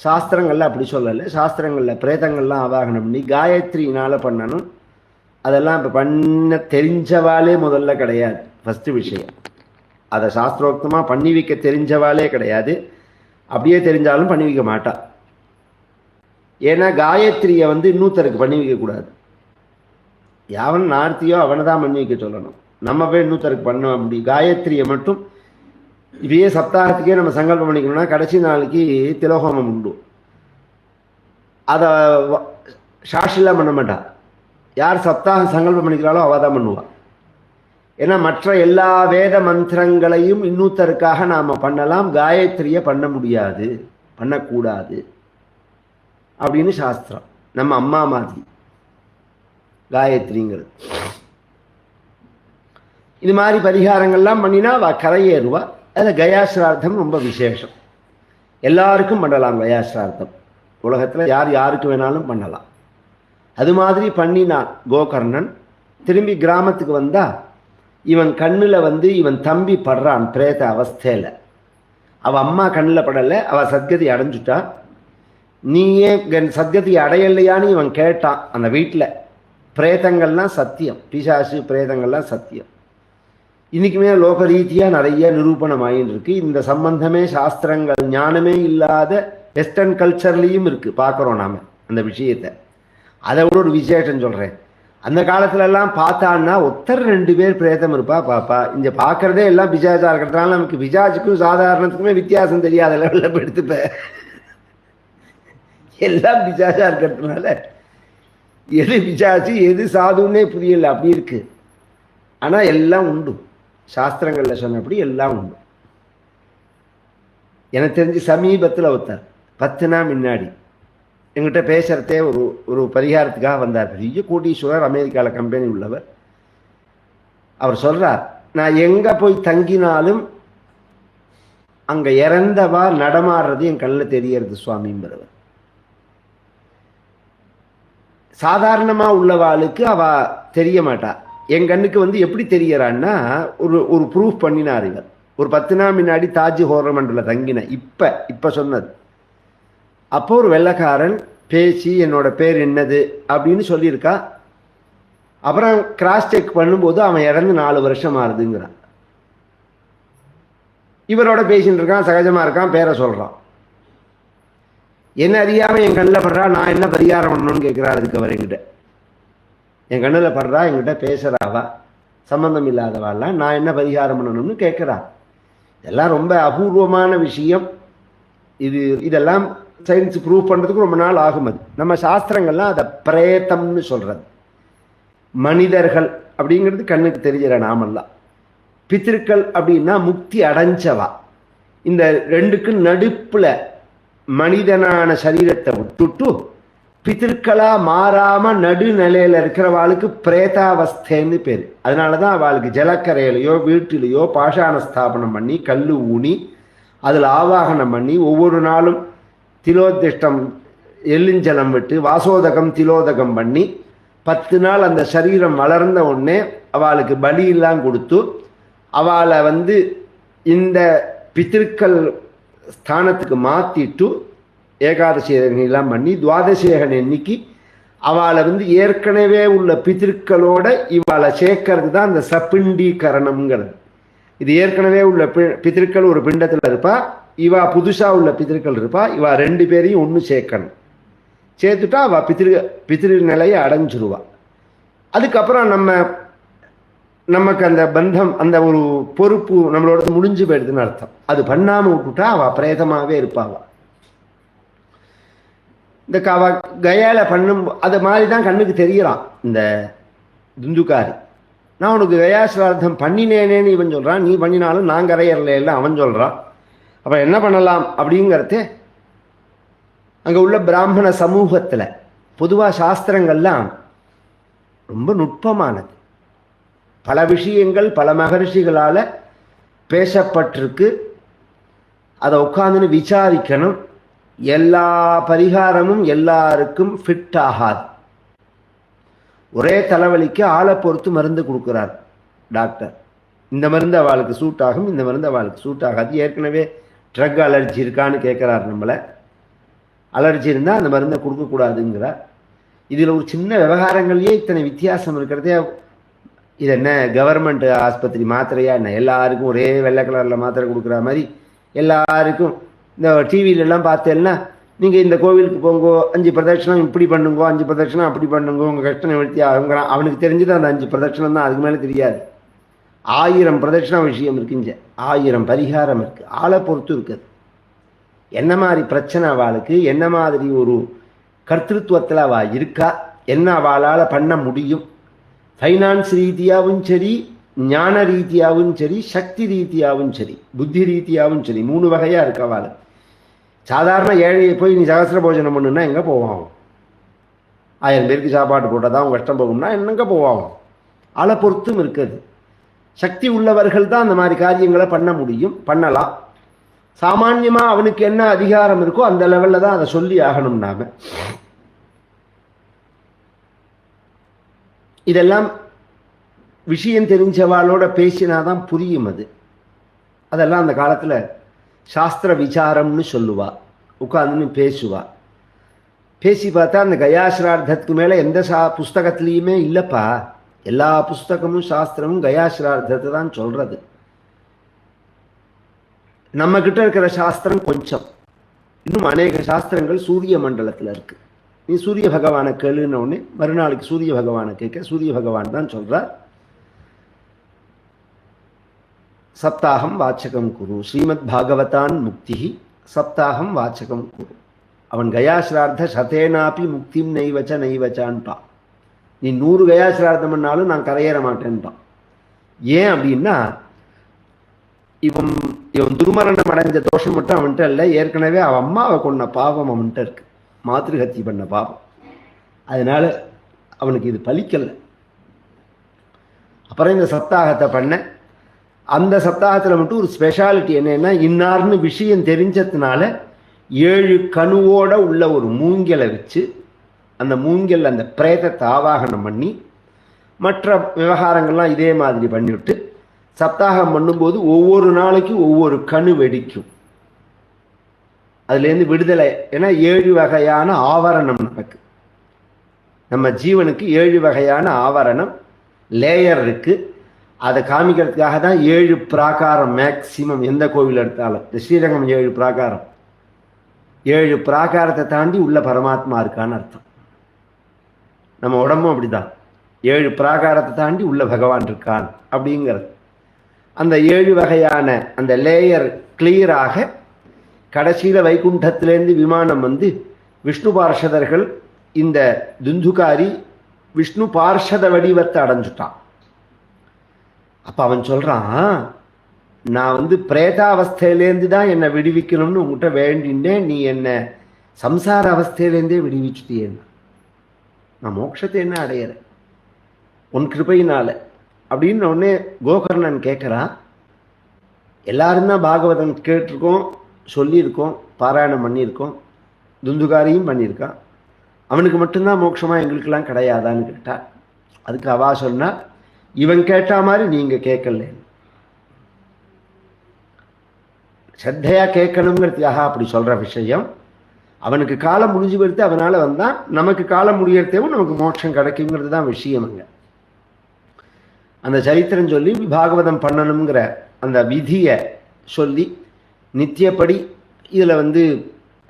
சாஸ்திரங்களில் அப்படி சொல்லலை. சாஸ்திரங்களில் பிரேதங்கள்லாம் ஆவாகனம் பண்ணி காயத்ரினால் பண்ணணும். அதெல்லாம் இப்போ பண்ண தெரிஞ்சவாளே முதல்ல கிடையாது. ஃபஸ்ட்டு விஷயம், அதை சாஸ்திரோக்தமாக பண்ணி வைக்க தெரிஞ்சவாளே கிடையாது. அப்படியே தெரிஞ்சாலும் பண்ணி வைக்க மாட்டா. ஏன்னா காயத்ரியை இன்னொருத்தருக்கு பண்ணி வைக்கக்கூடாது. யாவன் நார்த்தியோ அவனை தான் பண்ணி வைக்க சொல்லணும். நம்ம போய் இன்னொருத்தருக்கு பண்ண அப்படி காயத்ரியை மட்டும் இப்பயே சப்தாகத்துக்கே நம்ம சங்கல்பம் பண்ணிக்கணும்னா கடைசி நாளைக்கு திலோகோமம் உண்டு. அதை சாட்சிலாம் பண்ண மாட்டா. யார் சப்தாக சங்கல்பம் பண்ணிக்கிறாளோ அவள் தான் பண்ணுவாள். ஏன்னா மற்ற எல்லா வேத மந்திரங்களையும் இன்னொருத்தருக்காக நாம் பண்ணலாம், காயத்ரியை பண்ண முடியாது, பண்ணக்கூடாது அப்படின்னு சாஸ்திரம். நம்ம அம்மா மாதிரி காயத்ரிங்கிறது. இது மாதிரி பரிகாரங்கள்லாம் பண்ணினா அவள் கரையேறுவா. அதில் கயாசிரார்த்தம் ரொம்ப விசேஷம். எல்லாருக்கும் பண்ணலாம் கயாசிரார்த்தம். உலகத்தில் யார் யாருக்கு வேணாலும் பண்ணலாம். அது மாதிரி பண்ணினான் கோகர்ணன். திரும்பி கிராமத்துக்கு வந்தால் இவன் கண்ணில் வந்து இவன் தம்பி படுறான் பிரேத அவஸ்தையில். அவள் அம்மா கண்ணில் படலை, அவள் சத்கதி அடைஞ்சுட்டா. நீயே சத்கதி அடையலையான்னு இவன் கேட்டான் அந்த வீட்டில். பிரேதங்கள்லாம் சத்தியம், பிசாசு பிரேதங்கள்லாம் சத்தியம். இன்றைக்குமே லோக ரீதியாக நிறைய நிரூபணம் ஆகின்னு இருக்கு. இந்த சம்பந்தமே சாஸ்திரங்கள் ஞானமே இல்லாத வெஸ்டர்ன் கல்ச்சர்லேயும் இருக்குது, பார்க்குறோம் நாம் அந்த விஷயத்தை. அதை விட ஒரு விசேஷம் சொல்கிறேன். அந்த காலத்துலலாம் பார்த்தான்னா ஒருத்தர் 2 பேர் பிரேதம் இருப்பா பாப்பா. இங்கே பார்க்குறதே எல்லாம் பிசாஜாக இருக்கிறதுனால நமக்கு பிசாஜுக்கும் சாதாரணத்துக்குமே வித்தியாசம் தெரியாத லெவலில் எடுத்துப்பேன். எல்லாம் பிசாஜாக இருக்கிறதுனால எது பிசாச்சு எது சாதுன்னே புரியல, அப்படி இருக்கு. ஆனால் எல்லாம் உண்டு, சாஸ்திரங்களில் சொன்னபடி எல்லாம் உண்டு. எனக்கு தெரிஞ்சு சமீபத்தில் ஒருத்தர் 10 நாள் முன்னாடி எங்கிட்ட பேசுகிறதே ஒரு பரிகாரத்துக்காக வந்தார். பெரிய கோடீஸ்வரர், அமெரிக்காவில் கம்பெனி உள்ளவர். அவர் சொல்கிறார், நான் எங்கே போய் தங்கினாலும் அங்கே இறந்தவா நடமாடுறது என் கண்ணில் தெரியறது சுவாமிங்கிறவர். சாதாரணமாக உள்ளவாளுக்கு அவள் தெரிய மாட்டா. என் கண்ணுக்கு வந்து எப்படி தெரியறான்னா ஒரு ப்ரூஃப் பண்ணினார் இவர். ஒரு 10 நாள் முன்னாடி தாஜ் ஹோரமண்டலில் தங்கின இப்போ சொன்னது. அப்போ ஒரு வெள்ளைக்காரன் பேசி என்னோட பேர் என்னது அப்படின்னு சொல்லியிருக்கா. அப்புறம் கிராஸ் செக் பண்ணும்போது அவன் இறந்து 4 வருஷம் ஆகுதுங்கிறான். இவரோட பேசின்னு இருக்கான், சகஜமாக இருக்கான், பேரை சொல்கிறான். என்ன அறியாமல் என் கண்ணில் படுறா, நான் என்ன பரிகாரம் பண்ணணும்னு கேட்குறாரு. அதுக்கு அவர் என்கிட்ட என் கண்ணில் படுறா, என்கிட்ட பேசுகிறாவா, சம்பந்தம் இல்லாதவாள்லாம், நான் என்ன பரிகாரம் பண்ணணும்னு கேட்குறா. இதெல்லாம் ரொம்ப அபூர்வமான விஷயம். இதெல்லாம் சயின்ஸ் ப்ரூவ் பண்ணுறதுக்கு ரொம்ப நாள் ஆகும். அது நம்ம சாஸ்திரங்கள்லாம் அதை பிரேத்தம்னு சொல்கிறது. மனிதர்கள் அப்படிங்கிறது கண்ணுக்கு தெரிகிற நாமெல்லாம். பித்திருக்கள் அப்படின்னா முக்தி அடைஞ்சவா. இந்த 2க்கும் நடுப்பில் மனிதனான சரீரத்தை விட்டுட்டு பித்திருக்களா மாறாமல் நடுநிலையில் இருக்கிறவாளுக்கு பிரேதாவஸ்தைன்னு பேர். அதனால தான் அவளுக்கு ஜலக்கரையிலையோ வீட்டிலையோ பாஷாண ஸ்தாபனம் பண்ணி கல் ஊனி அதில் ஆவாகனம் பண்ணி ஒவ்வொரு நாளும் திலோதிஷ்டம் எள்ளிஞ்சலம் விட்டு வாசோதகம் திலோதகம் பண்ணி 10 நாள் அந்த சரீரம் வளர்ந்த உடனே அவளுக்கு பலியெல்லாம் கொடுத்து அவளை வந்து இந்த பித்திருக்கள் ஸ்தானத்துக்கு மாற்றிட்டு ஏகாதசியெல்லாம் பண்ணி துவாதசேகன் எண்ணிக்கை அவளை வந்து ஏற்கனவே உள்ள பித்திருக்களோட இவளை சேர்க்கறது தான் அந்த சப்பிண்டீகரணம்ங்கிறது. இது ஏற்கனவே உள்ள பித்திருக்கள் ஒரு பிண்டத்தில் இருப்பா, இவா புதுசாக உள்ள பித்திருக்கள் இருப்பா. இவா 2 பேரையும் ஒன்று சேர்க்கணும். சேர்த்துட்டா அவள் பித்திரு நிலையை அடைஞ்சிருவா. அதுக்கப்புறம் நமக்கு அந்த பந்தம், அந்த ஒரு பொறுப்பு நம்மளோட முடிஞ்சு போயிடுதுன்னு அர்த்தம். அது பண்ணாமல் விட்டுட்டா அவள் பிரேதமாகவே இருப்பாள். இந்த கயால பண்ணும் அது மாதிரி தான் கண்ணுக்கு தெரியறான் இந்த துந்துக்காரி. நான் உனக்கு கயாசிரார்த்தம் பண்ணினேனேன்னு இவன் சொல்கிறான், நீ பண்ணினாலும் நான் கரையறல அவன் சொல்கிறான். அப்போ என்ன பண்ணலாம் அப்படிங்கிறத அங்கே உள்ள பிராமண சமூகத்தில் பொதுவாக சாஸ்திரங்கள்லாம் ரொம்ப நுட்பமானது. பல விஷயங்கள் பல மகரிஷிகளால் பேசப்பட்டிருக்கு. அதை உட்காந்துன்னு விசாரிக்கணும். எல்லா பரிகாரமும் எல்லாருக்கும் ஃபிட் ஆகாது. ஒரே தலைவலிக்கு ஆளை பொறுத்து மருந்து கொடுக்குறார் டாக்டர். இந்த மருந்து அவளுக்கு சூட் ஆகும், இந்த மருந்து அவளுக்கு சூட் ஆகாது. ஏற்கனவே ட்ரக் அலர்ஜி இருக்கான்னு கேட்குறாரு நம்மளை. அலர்ஜி இருந்தால் அந்த மருந்தை கொடுக்கக்கூடாதுங்கிறார். இதில் ஒரு சின்ன விவகாரங்கள்லேயே இத்தனை வித்தியாசம் இருக்கிறதே. இது என்ன கவர்மெண்ட் ஆஸ்பத்திரி மாத்திரையா என்ன? எல்லாருக்கும் ஒரே வெள்ளை கலரில் மாத்திரை கொடுக்குற மாதிரி எல்லாருக்கும் இந்த டிவிலெலாம் பார்த்தேன்னா, நீங்கள் இந்த கோவிலுக்கு போங்கோ, 5 பிரதட்சணம் இப்படி பண்ணுங்கோ, 5 பிரதட்சணம் அப்படி பண்ணுங்கோ, உங்கள் கஷ்டம் நிவர்த்தி ஆகுங்கிறான். அவனுக்கு தெரிஞ்சது அந்த 5 பிரதட்சணம் தான், அதுக்கு மேலே தெரியாது. 1000 பிரதட்சண விஷயம் இருக்குங்க, 1000 பரிகாரம் இருக்குது. ஆளை பொறுத்து இருக்குது. என்ன மாதிரி பிரச்சனை அவளுக்கு, என்ன மாதிரி ஒரு கர்த்திருவத்தில் அவள் இருக்கா, என்ன அவளால் பண்ண முடியும். ஃபைனான்ஸ் ரீதியாகவும் சரி, ஞான ரீதியாகவும் சரி, சக்தி ரீதியாகவும் சரி, புத்தி ரீதியாகவும் சரி, 3 வகையாக இருக்கு அவள். சாதாரண ஏழையை போய் நீ சகசிர போஜனம் பண்ணுன்னா எங்கே போவான்? 1000 பேருக்கு சாப்பாடு போட்டால் தான் அவங்க கஷ்டம் போகும்னா என்னங்க போவான்? ஆளை பொறுத்தும் இருக்குது. சக்தி உள்ளவர்கள் தான் அந்த மாதிரி காரியங்களை பண்ண முடியும், பண்ணலாம். சாமான்யமாக அவனுக்கு என்ன அதிகாரம் இருக்கோ அந்த லெவலில் தான் அதை சொல்லி ஆகணும். நாம் இதெல்லாம் விஷயம் தெரிஞ்சவாளோட பேசினாதான் புரியும். அதெல்லாம் அந்த காலத்தில் சாஸ்திர விசாரம்னு சொல்லுவா. உட்காந்துன்னு பேசுவா. பேசி பார்த்தா அந்த கயாசிரார்த்தத்துக்கு மேலே எந்த புஸ்தகத்துலேயுமே இல்லைப்பா. எல்லா புஸ்தகமும் சாஸ்திரமும் கயாசிரார்த்தத்தை தான் சொல்கிறது. நம்ம கிட்ட இருக்கிற சாஸ்திரம் கொஞ்சம், இன்னும் அநேக சாஸ்திரங்கள் சூரிய மண்டலத்தில் இருக்கு. நீ சூரிய பகவானை கேளுன்னு உடனே மறுநாளைக்கு சூரிய பகவானை கேட்க சூரிய பகவான் தான் சொல்றார், சப்தாகம் வாச்சகம் குரு ஸ்ரீமத் பாகவதான் முக்தி சப்தாகம் வாச்சகம் குரு. அவன் கயாசிரார்த்த சதேனாப்பி முக்திம் நெய்வச்சான்பான். நீ 100 கயாசிரார்த்தம் பண்ணாலும் நான் கரையேற மாட்டேன்பான். ஏன் அப்படின்னா இவன் துர்மரணம் அடைஞ்ச தோஷம் மட்டும் அவன்கிட்ட இல்லை, ஏற்கனவே அவன் அம்மாவை கொண்ட பாவம் அவன்கிட்ட இருக்கு, மாத்திருஹத்தி பண்ண பாவம். அதனால அவனுக்கு இது பலிக்கலை. அப்புறம் இந்த சப்தாகத்தை பண்ண, அந்த சப்தாகத்தில் மட்டும் ஒரு ஸ்பெஷாலிட்டி என்னன்னா, இன்னார்னு விஷயம் தெரிஞ்சதுனால 7 கணுவோட உள்ள ஒரு மூங்கலை வச்சு அந்த மூங்கல் அந்த பிரேதத்தை ஆவாகனம் பண்ணி மற்ற விவகாரங்கள்லாம் இதே மாதிரி பண்ணிவிட்டு சப்தாகம் பண்ணும்போது ஒவ்வொரு நாளைக்கும் ஒவ்வொரு கணு வெடிக்கும். அதுலேருந்து விடுதலை. ஏன்னா 7 வகையான ஆவரணம் நமக்கு, நம்ம ஜீவனுக்கு 7 வகையான ஆவரணம் லேயர் இருக்கு. அதை காமிக்கிறதுக்காக தான் 7 பிராகாரம் மேக்சிமம். எந்த கோவில் எடுத்தாலும் இந்த ஸ்ரீரங்கம் 7 பிராகாரம், 7 பிராகாரத்தை தாண்டி உள்ள பரமாத்மா இருக்கான்னு அர்த்தம். நம்ம உடம்பும் அப்படிதான், 7 பிராகாரத்தை தாண்டி உள்ள பகவான் இருக்கான் அப்படிங்கிறது. அந்த 7 வகையான அந்த லேயர் கிளியராக கடைசியில் வைகுண்டத்திலேருந்து விமானம் வந்து விஷ்ணு பார்ஷதர்கள் இந்த துந்துகாரி விஷ்ணு பார்ஷத வடிவத்தை அடைஞ்சுட்டான். அப்போ அவன் சொல்கிறான், நான் வந்து பிரேதாவஸ்தையிலேருந்து தான் என்னை விடுவிக்கணும்னு உங்கள்கிட்ட வேண்டினேன், நீ என்னை சம்சார அவஸ்தையிலேருந்தே விடுவிச்சுட்டியேன்னு. நான் மோட்சத்தை என்ன அடையிறேன் உன் கிருபையினால அப்படின்னு உடனே கோகர்ணன் கேட்குறான். எல்லாரும் தான் பாகவதன் கேட்டிருக்கோம், சொல்லியிருக்கோம், பாராயணம் பண்ணியிருக்கோம், துந்துகாரியும் பண்ணியிருக்கான், அவனுக்கு மட்டும்தான் மோட்சமா எங்களுக்கெல்லாம் கிடையாதான்னு கேட்டா. அதுக்கு அவா சொன்னா, இவன் கேட்டா மாதிரி நீங்க கேட்கல, ஸ்ரத்தையா கேட்கணுங்கிறதுக்காக அப்படி சொல்ற விஷயம். அவனுக்கு காலம் முடிஞ்சு போயிடுத்து, அவனால வந்தான், நமக்கு காலம் முடியறதேவும் நமக்கு மோட்சம் கிடைக்குங்கிறது தான் விஷயம். அங்க அந்த சரித்திரம் சொல்லி பாகவதம் பண்ணணுங்கிற அந்த விதியை சொல்லி நித்தியப்படி இதில் வந்து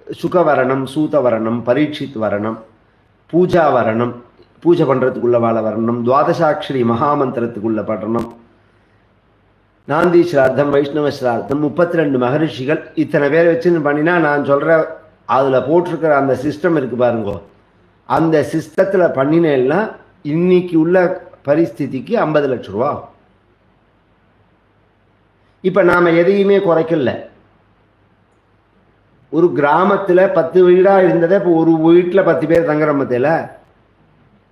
சுகவரணம், சூதவரணம், பரீட்சித் வரணம், பூஜா வரணம், பூஜை பண்ணுறதுக்குள்ள வாழ வரணும், துவாதசாட்சரி மகாமந்திரத்துக்குள்ள படணும், நாந்தி ஸ்ரார்த்தம், வைஷ்ணவ ஸ்ரார்த்தம், 32 மகரிஷிகள், இத்தனை பேரை வச்சுன்னு பண்ணினா நான் சொல்கிற அதில் போட்டிருக்கிற அந்த சிஸ்டம் இருக்குது பாருங்கோ, அந்த சிஸ்டத்தில் பண்ணினேன்னா இன்னைக்கு உள்ள பரிஸ்திதிக்கு 50 லட்சம் ரூபா. இப்போ நாம் எதையுமே குறைக்கல. ஒரு கிராமத்தில் 10 வீடாக இருந்ததை இப்போ ஒரு வீட்டில் 10 பேர் தங்குற மத்தியில்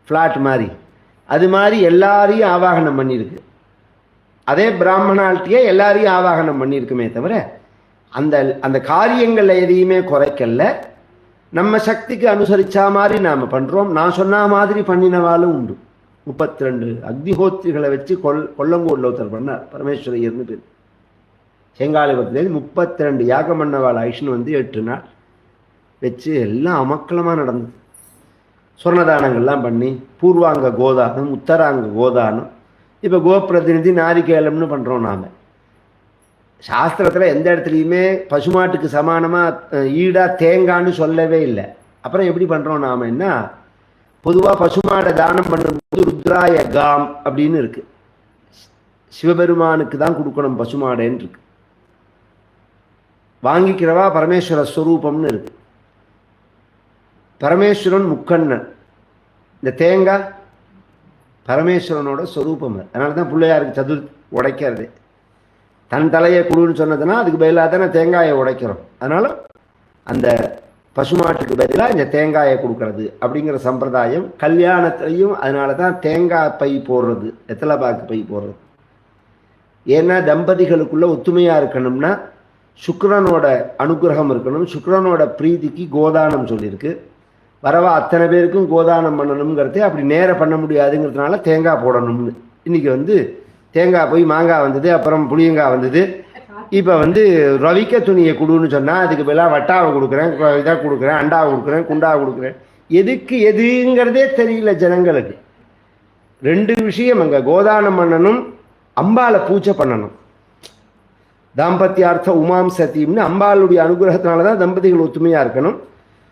ஃப்ளாட் மாதிரி, அது மாதிரி எல்லாரையும் ஆவாகனம் பண்ணியிருக்கு. அதே பிராமணால்ட்டியே எல்லாரையும் ஆவாகனம் பண்ணியிருக்குமே தவிர அந்த அந்த காரியங்களில் எதையுமே குறைக்கல. நம்ம சக்திக்கு அனுசரிச்சா மாதிரி நாம் பண்ணுறோம். நான் சொன்ன மாதிரி பண்ணினவாலும் உண்டு. 32 அக்னிஹோத்திரிகளை வச்சு கொல்லங்கோடில் ஒருத்தர் பண்ணார், பரமேஸ்வரையர்னு பேர். செங்காலிபுரத்துலேருந்து 32 யாகம் பண்ணவாள் ஐஷ்ணு வந்து 8 நாள் வச்சு எல்லாம் அமக்கலமாக நடந்தது. சொர்ணதானங்கள்லாம் பண்ணி பூர்வாங்க கோதானம், உத்தராங்க கோதானம், இப்போ கோபிரதிநிதி நாரிகேலம்னு பண்ணுறோம். நாம் சாஸ்திரத்தில் எந்த இடத்துலையுமே பசுமாட்டுக்கு சமானமாக ஈடாக தேங்கான்னு சொல்லவே இல்லை. அப்புறம் எப்படி பண்ணுறோம் நாம் என்ன, பொதுவாக பசுமாடை தானம் பண்ணும்போது ருத்ராய காம் அப்படின்னு இருக்கு, சிவபெருமானுக்கு தான் கொடுக்கணும் பசுமாடேன்னு இருக்கு. வாங்கிக்கிறவா பரமேஸ்வர ஸ்வரூபம்னு இருக்கு. பரமேஸ்வரன் முக்கண்ணன், இந்த தேங்காய் பரமேஸ்வரனோட ஸ்வரூபம். அதனால தான் பிள்ளையாருக்கு சதுர் உடைக்கிறது. தன் தலையை குழுன்னு சொன்னதுன்னா அதுக்கு பதிலாக தானே தேங்காயை உடைக்கிறோம். அதனால அந்த பசுமாட்டுக்கு பதிலாக இந்த தேங்காயை கொடுக்கறது அப்படிங்கிற சம்பிரதாயம் கல்யாணத்திலையும். அதனால தான் தேங்காய் பை போடுறது, வெத்தலைப்பாக்கு பை போடுறது. ஏன்னா தம்பதிகளுக்குள்ள ஒத்துமையாக இருக்கணும்னா சுக்கிரனோட அனுகிரகம் இருக்கணும். சுக்கிரனோட பிரீதிக்கு கோதானம் சொல்லியிருக்கு. வரவா அத்தனை பேருக்கும் கோதானம் பண்ணணுங்கிறதே அப்படி நேர பண்ண முடியாதுங்கிறதுனால தேங்காய் போடணும்னு இன்றைக்கி வந்து தேங்காய் போய் மாங்காய் வந்தது, அப்புறம் புளியங்காய் வந்தது. இப்போ வந்து ரவிக்க துணியை கொடுன்னு சொன்னால் அதுக்கு பதிலாக வட்டாவை கொடுக்குறேன், இதாக கொடுக்குறேன், அண்டாவை கொடுக்குறேன், குண்டாவை கொடுக்குறேன். எதுக்கு எதுங்கிறதே தெரியல ஜனங்களுக்கு. 2 விஷயம் அங்கே கோதானம் பண்ணணும், அம்பாலை பூஜை பண்ணணும். தாம்பத்தியார்த்த உமாம் சத்தியம்னு அம்பாளுடைய அனுகிரகத்தினால தான் தம்பதிகள் ஒத்துமையாக இருக்கணும்.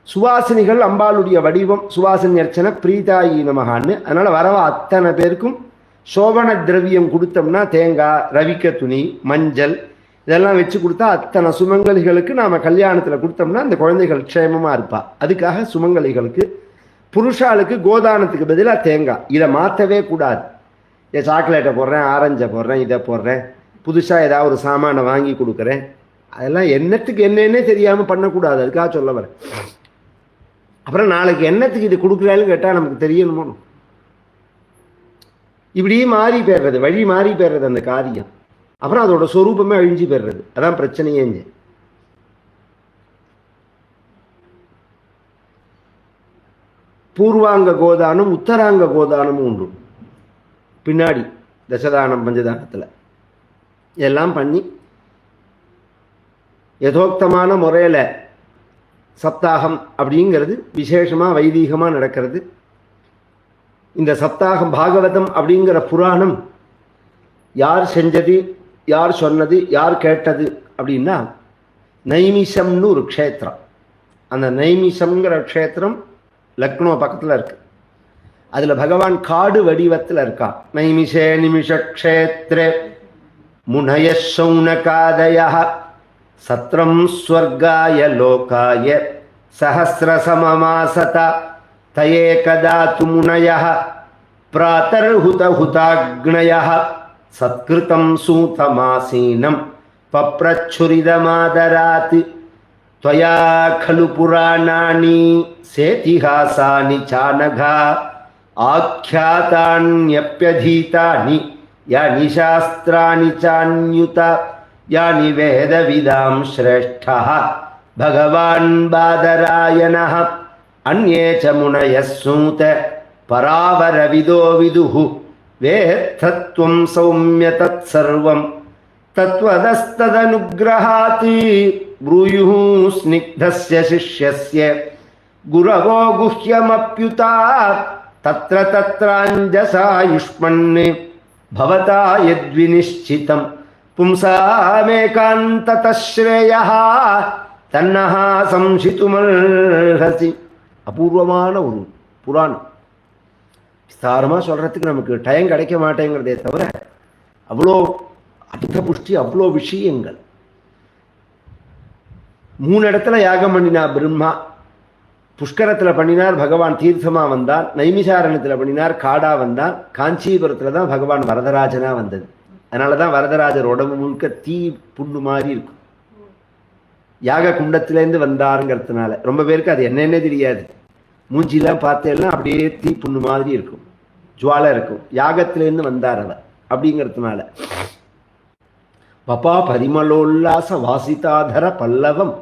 சுவாசினிகள் அம்பாளுடைய வடிவம், சுவாசினி அர்ச்சனை பிரீதாயி நமகான்னு. அதனால் வரவ அத்தனை பேருக்கும் சோபன திரவியம் கொடுத்தோம்னா தேங்காய், ரவிக்க துணி, மஞ்சள் இதெல்லாம் வச்சு கொடுத்தா அத்தனை சுமங்கலிகளுக்கு நாம் கல்யாணத்தில் கொடுத்தோம்னா அந்த குழந்தைகள் க்ஷேமமாக இருப்பா. அதுக்காக சுமங்கலிகளுக்கு புருஷாளுக்கு கோதானத்துக்கு பதிலாக தேங்காய். இதை மாற்றவே கூடாது. சாக்லேட்டை போடுறேன், ஆரஞ்சை போடுறேன், இதை போடுறேன், புதுசாக ஏதாவது ஒரு சாமானை வாங்கி கொடுக்குறேன், அதெல்லாம் என்னத்துக்கு என்னன்னே தெரியாமல் பண்ணக்கூடாது. அதுக்காக சொல்ல வரேன். அப்புறம் நாளைக்கு என்னத்துக்கு இது கொடுக்குறான்னு கேட்டால் நமக்கு தெரியணுமோ. இப்படியே மாறி போயிடுறது, வழி மாறி போயிடுறது அந்த காரியம். அப்புறம் அதோட சொரூபமே அழிஞ்சு போயிடுறது. அதான் பிரச்சனையே. பூர்வாங்க கோதானம் உத்தராங்க கோதானமும் உண்டு. பின்னாடி தசதானம் பஞ்சதானத்தில் எல்லாம் பண்ணி யதோக்தமான முறையில் சப்தாகம் அப்படிங்கிறது விசேஷமாக வைதீகமாக நடக்கிறது. இந்த சப்தாகம் பாகவதம் அப்படிங்கிற புராணம் யார் செஞ்சது, யார் சொன்னது, யார் கேட்டது அப்படின்னா நைமிஷம்னு ஒரு க்ஷேத்திரம். அந்த நைமிஷம்ங்கிற க்ஷேத்திரம் லக்னோ பக்கத்தில் இருக்கு. அதில் பகவான் காடு வடிவத்தில் இருக்கா. நைமிஷே நிமிஷ க்ஷேத்ரே முனய சௌனகாதய சத்ரம் ஸ்வர்காய லோகாய சஹஸ்ரசமமாசத தயே கதாது முனயः பிராதர்ஹுதஹுதாக்னயः சத்கிருதம் சூதமாசீனம் பப்ரச்சுரிதமாதராத் त्वया खलु पुराणानि सेतिहासानि चानघा आख्यातान्यप्यधीतानि यानि शास्त्राणि चान्युत यानि वेदविदां श्रेष्ठः भगवान् बादरायणः अन्ये च मुनयः सूत परावरविदो विदुः वेत्थत्वं सौम्य तत्सर्वं तत्त्वदस्तदनुग्रहात् ब्रूयुः स्निग्धस्य शिष्यस्य गुरवो गुह्यमप्युता तत्र तत्राञ्जसायुष्मन् भवता यद्विनिश्चितं पुंसामेकान्ततः श्रेयः तन्नः संशितुमर्हसि. அபூர்வமான ஒரு புராணம். விஸ்தாரமாக சொல்கிறதுக்கு நமக்கு டைம் கிடைக்க மாட்டேங்கிறதே தவிர அவ்வளோ அர்த்த புஷ்டி, அவ்வளோ விஷயங்கள். 3 இடத்துல யாகம் பண்ணினார் பிரம்மா. புஷ்கரத்தில் பண்ணினார் பகவான் தீர்த்தமாக வந்தார். நைமிசாரணத்தில் பண்ணினார் காடா வந்தார். காஞ்சிபுரத்தில் தான் பகவான் வரதராஜனாக வந்தது. அதனால தான் வரதராஜர் உடம்பு முழுக்க தீ புண்ணு மாதிரி இருக்கும். யாக குண்டத்திலேருந்து வந்தாருங்கிறதுனால ரொம்ப பேருக்கு அது என்னென்ன தெரியாது. மூஞ்சிலாம் பார்த்தேன்னா அப்படியே தீ புண்ணு மாதிரி இருக்கும், ஜுவாலை இருக்கும். யாகத்திலேருந்து வந்தார் அவர் அப்படிங்கிறதுனால. பபா பரிமளோல்லாச வாசிதாதர பல்லவம்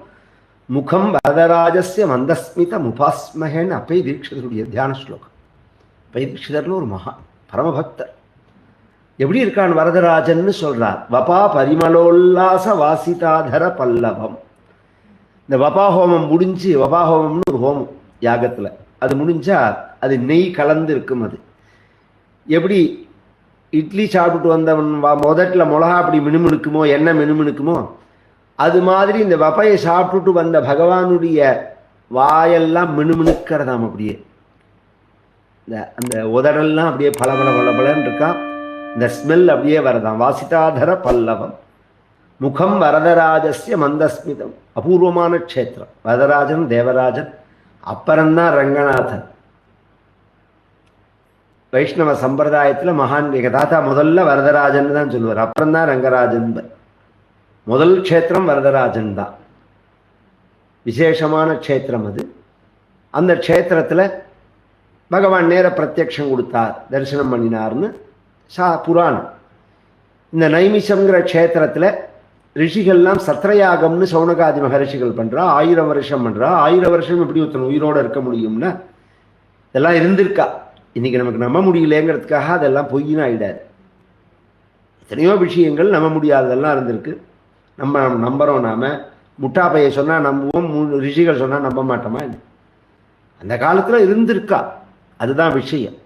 முகம் வரதராஜஸ்ய மந்தஸ்மித முபாஸ்மகேன்னு அப்பை தீட்சிதருடைய தியான ஸ்லோகம். அப்பை தீட்சிதர்னு ஒரு மகா பரமபக்தர். எப்படி இருக்கான் வரதராஜன்னு சொல்றார். வபா பரிமளோல்லாச வாசிதாதர பல்லவம். இந்த வபா ஹோமம் முடிஞ்சு, வபா ஹோமம்னு ஒரு ஹோமம் யாகத்தில், அது முடிஞ்சா அது நெய் கலந்து இருக்கும். அது எப்படி இட்லி சாப்பிட்டு வந்தவன் முதட்டில் மிளகா அப்படி மினுமினுக்குமோ, எண்ணெய் மினுமினுக்குமோ, அது மாதிரி இந்த வப்பையை சாப்பிட்டுட்டு வந்த பகவானுடைய வாயெல்லாம் மினுமினுக்கிறதாம். அப்படியே அந்த உதடெல்லாம் அப்படியே பலபல பலபலன்னு இருக்கான். இந்த ஸ்மெல் அப்படியே வரதாம். வாசிதாதர பல்லவம் முகம் வரதராஜஸ்ய மந்தஸ்மிதம். அபூர்வமான க்ஷேத்திரம். வரதராஜன் தேவராஜன், அப்புறம்தான் ரங்கநாதன். வைஷ்ணவ சம்பிரதாயத்தில் மகான் எங்கள் தாத்தா முதல்ல வரதராஜன் தான் சொல்லுவார், அப்புறம் தான் ரங்கராஜன். முதல் க்ஷேத்திரம் வரதராஜன் தான். விசேஷமான க்ஷேத்திரம் அது. அந்த க்ஷேத்திரத்தில் பகவான் நேர பிரத்யக்ஷம் கொடுத்தார், தரிசனம் பண்ணினார்னு புராணம். இந்த நைமிஷங்கிற க்ஷேத்திரத்தில் ரிஷிகள்லாம் சத்ரயாகம்னு சௌனகாதி மகரிஷிகள் பண்ணுறா. 1000 வருஷம் பண்ணுறா. 1000 வருஷம் எப்படி ஒருத்தன் உயிரோடு இருக்க முடியும்னா இதெல்லாம் இருந்திருக்கா. இன்றைக்கி நமக்கு நம்ப முடியலேங்கிறதுக்காக அதெல்லாம் பொய்யின்னு ஆகிடாது. எத்தனையோ விஷயங்கள் நம்ப முடியாததெல்லாம் இருந்திருக்கு. நம்ம நம்புகிறோம். நாம் முட்டாப்பையை சொன்னால் நம்புவோம், ரிஷிகள் சொன்னால் நம்ப மாட்டோமா? அந்த காலத்தில் இருந்திருக்கா, அதுதான் விஷயம்.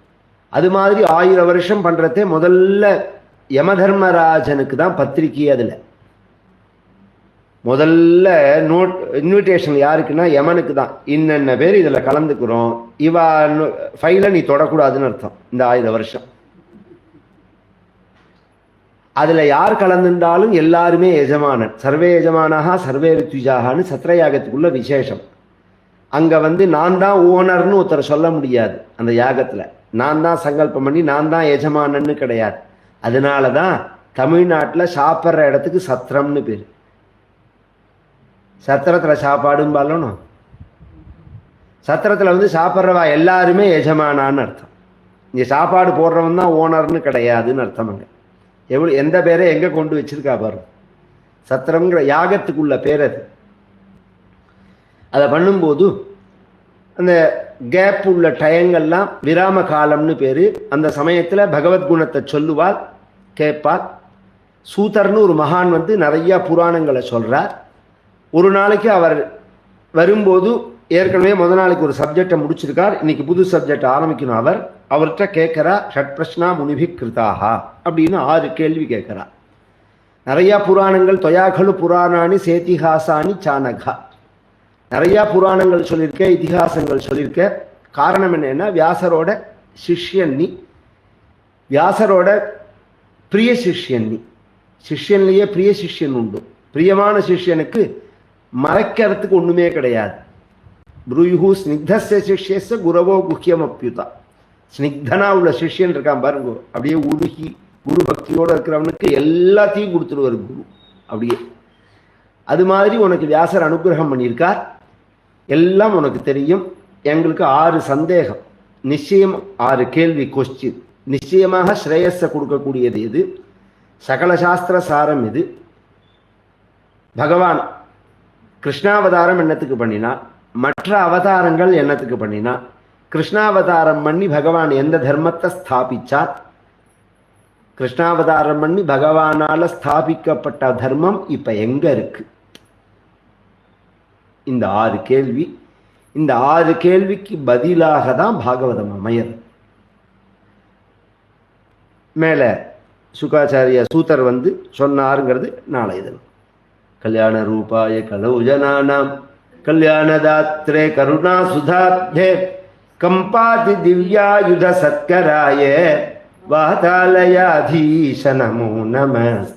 அது மாதிரி 1000 வருஷம் பண்ணுறதே முதல்ல யமதர்மராஜனுக்கு தான் பத்திரிக்கை. அதில் முதல்ல இன்விடேஷன் யாருக்குன்னா யமனுக்கு தான். இன்னென்ன பேர் இதில் கலந்துக்கிறோம், இவா ஃபைலை நீ தொடக்கூடாதுன்னு அர்த்தம். இந்த 1000 வருஷம் அதில் யார் கலந்துட்டாலும் எல்லாருமே எஜமானன். சர்வே எஜமானாக சர்வே ரித்விஜாகான்னு சத்திரயாகத்துக்குள்ள விசேஷம். அங்கே நான் தான் ஓனர்னு ஒருத்தர் சொல்ல முடியாது. அந்த யாகத்தில் நான் தான் சங்கல்பம் பண்ணி நான் தான் எஜமானன்னு கிடையாது. அதனால தான் தமிழ்நாட்டில் சாப்பிட்ற இடத்துக்கு சத்திரம்னு பேர். சத்திரத்தில் சாப்பாடும் பல்லணும். சத்திரத்தில் சாப்பிட்றவா எல்லாருமே எஜமானான்னு அர்த்தம். இங்கே சாப்பாடு போடுறவன் தான் ஓனர்னு கிடையாதுன்னு அர்த்தம். அங்கே எந்த பேரை எங்கே கொண்டு வச்சிருக்கா பாரு. சத்திரம்ங்கிற யாகத்துக்குள்ள பேர் அது. அதை பண்ணும்போது அந்த கேப் உள்ள டயங்கள்லாம் விராம காலம்னு பேர். அந்த சமயத்தில் பகவத்குணத்தை சொல்லுவார், கேட்பார். சூதர்னு ஒரு மகான் நிறையா புராணங்களை சொல்கிறார். ஒரு நாளைக்கு அவர் வரும்போது ஏற்கனவே முதல் நாளைக்கு ஒரு சப்ஜெக்டை முடிச்சிருக்கார். இன்னைக்கு புது சப்ஜெக்ட் ஆரம்பிக்கணும். அவர்கிட்ட கேட்குறா, ஷட் பிரஷ்னா முனிபி கிருதாகா அப்படின்னு 6 கேள்வி கேட்குறா. நிறையா புராணங்கள், தொயாகலு புராணானி சேத்திஹாசானி சானகா, நிறையா புராணங்கள் சொல்லியிருக்க, இதிகாசங்கள் சொல்லியிருக்க. காரணம் என்னன்னா, வியாசரோட சிஷ்யன் நீ, வியாசரோட பிரிய சிஷ்யன் நீ. சிஷ்யன்லேயே பிரிய சிஷ்யன் உண்டு. பிரியமான சிஷ்யனுக்கு மறைக்கிறதுக்கு ஒன்றுமே கிடையாது. ப்ரூயுஹு ஸ்னிக்தஸ்ய சிஷ்யஸ்ய குரவோ குஹ்யம் அப்யுதா. ஸ்னிக்தனா உள்ள சிஷ்யன் இருக்கான் பாருங்க, அப்படியே உருகி குரு பக்தியோடு இருக்கிறவனுக்கு எல்லாத்தையும் கொடுத்துருவார் குரு. அப்படியே அது மாதிரி உனக்கு வியாசர் அனுகிரகம் பண்ணியிருக்கார். எல்லாம் உனக்கு தெரியும். எங்களுக்கு 6 சந்தேகம், நிச்சயம் 6 கேள்வி, கொஸ்டின். நிச்சயமாக ஸ்ரேயஸை கொடுக்கக்கூடியது எது? சகல சாஸ்திர சாரம் இது. பகவான் கிருஷ்ணாவதாரம் என்னத்துக்கு பண்ணினா, மற்ற அவதாரங்கள் என்னத்துக்கு பண்ணினா, கிருஷ்ணாவதாரம் பண்ணி பகவான் எந்த தர்மத்தை ஸ்தாபிச்சார், கிருஷ்ணாவதாரம் பண்ணி பகவானால ஸ்தாபிக்கப்பட்ட தர்மம் இப்ப எங்க இருக்கு? இந்த 6 கேள்வி. இந்த 6 கேள்விக்கு பதிலாக தான் பாகவதம் அமையது. மேல சுகாச்சாரிய சூதர் சொன்னாருங்கிறது நாளை தினம். கல்யாண ரூபாய கலௌஜனானாம் கல்யாணதாத்ரே கருணா சுதாப்தே கம்பாதி திவ்யாயுத சத்கராய வாதாலயாதீஷ நமோ நமஸ்தே.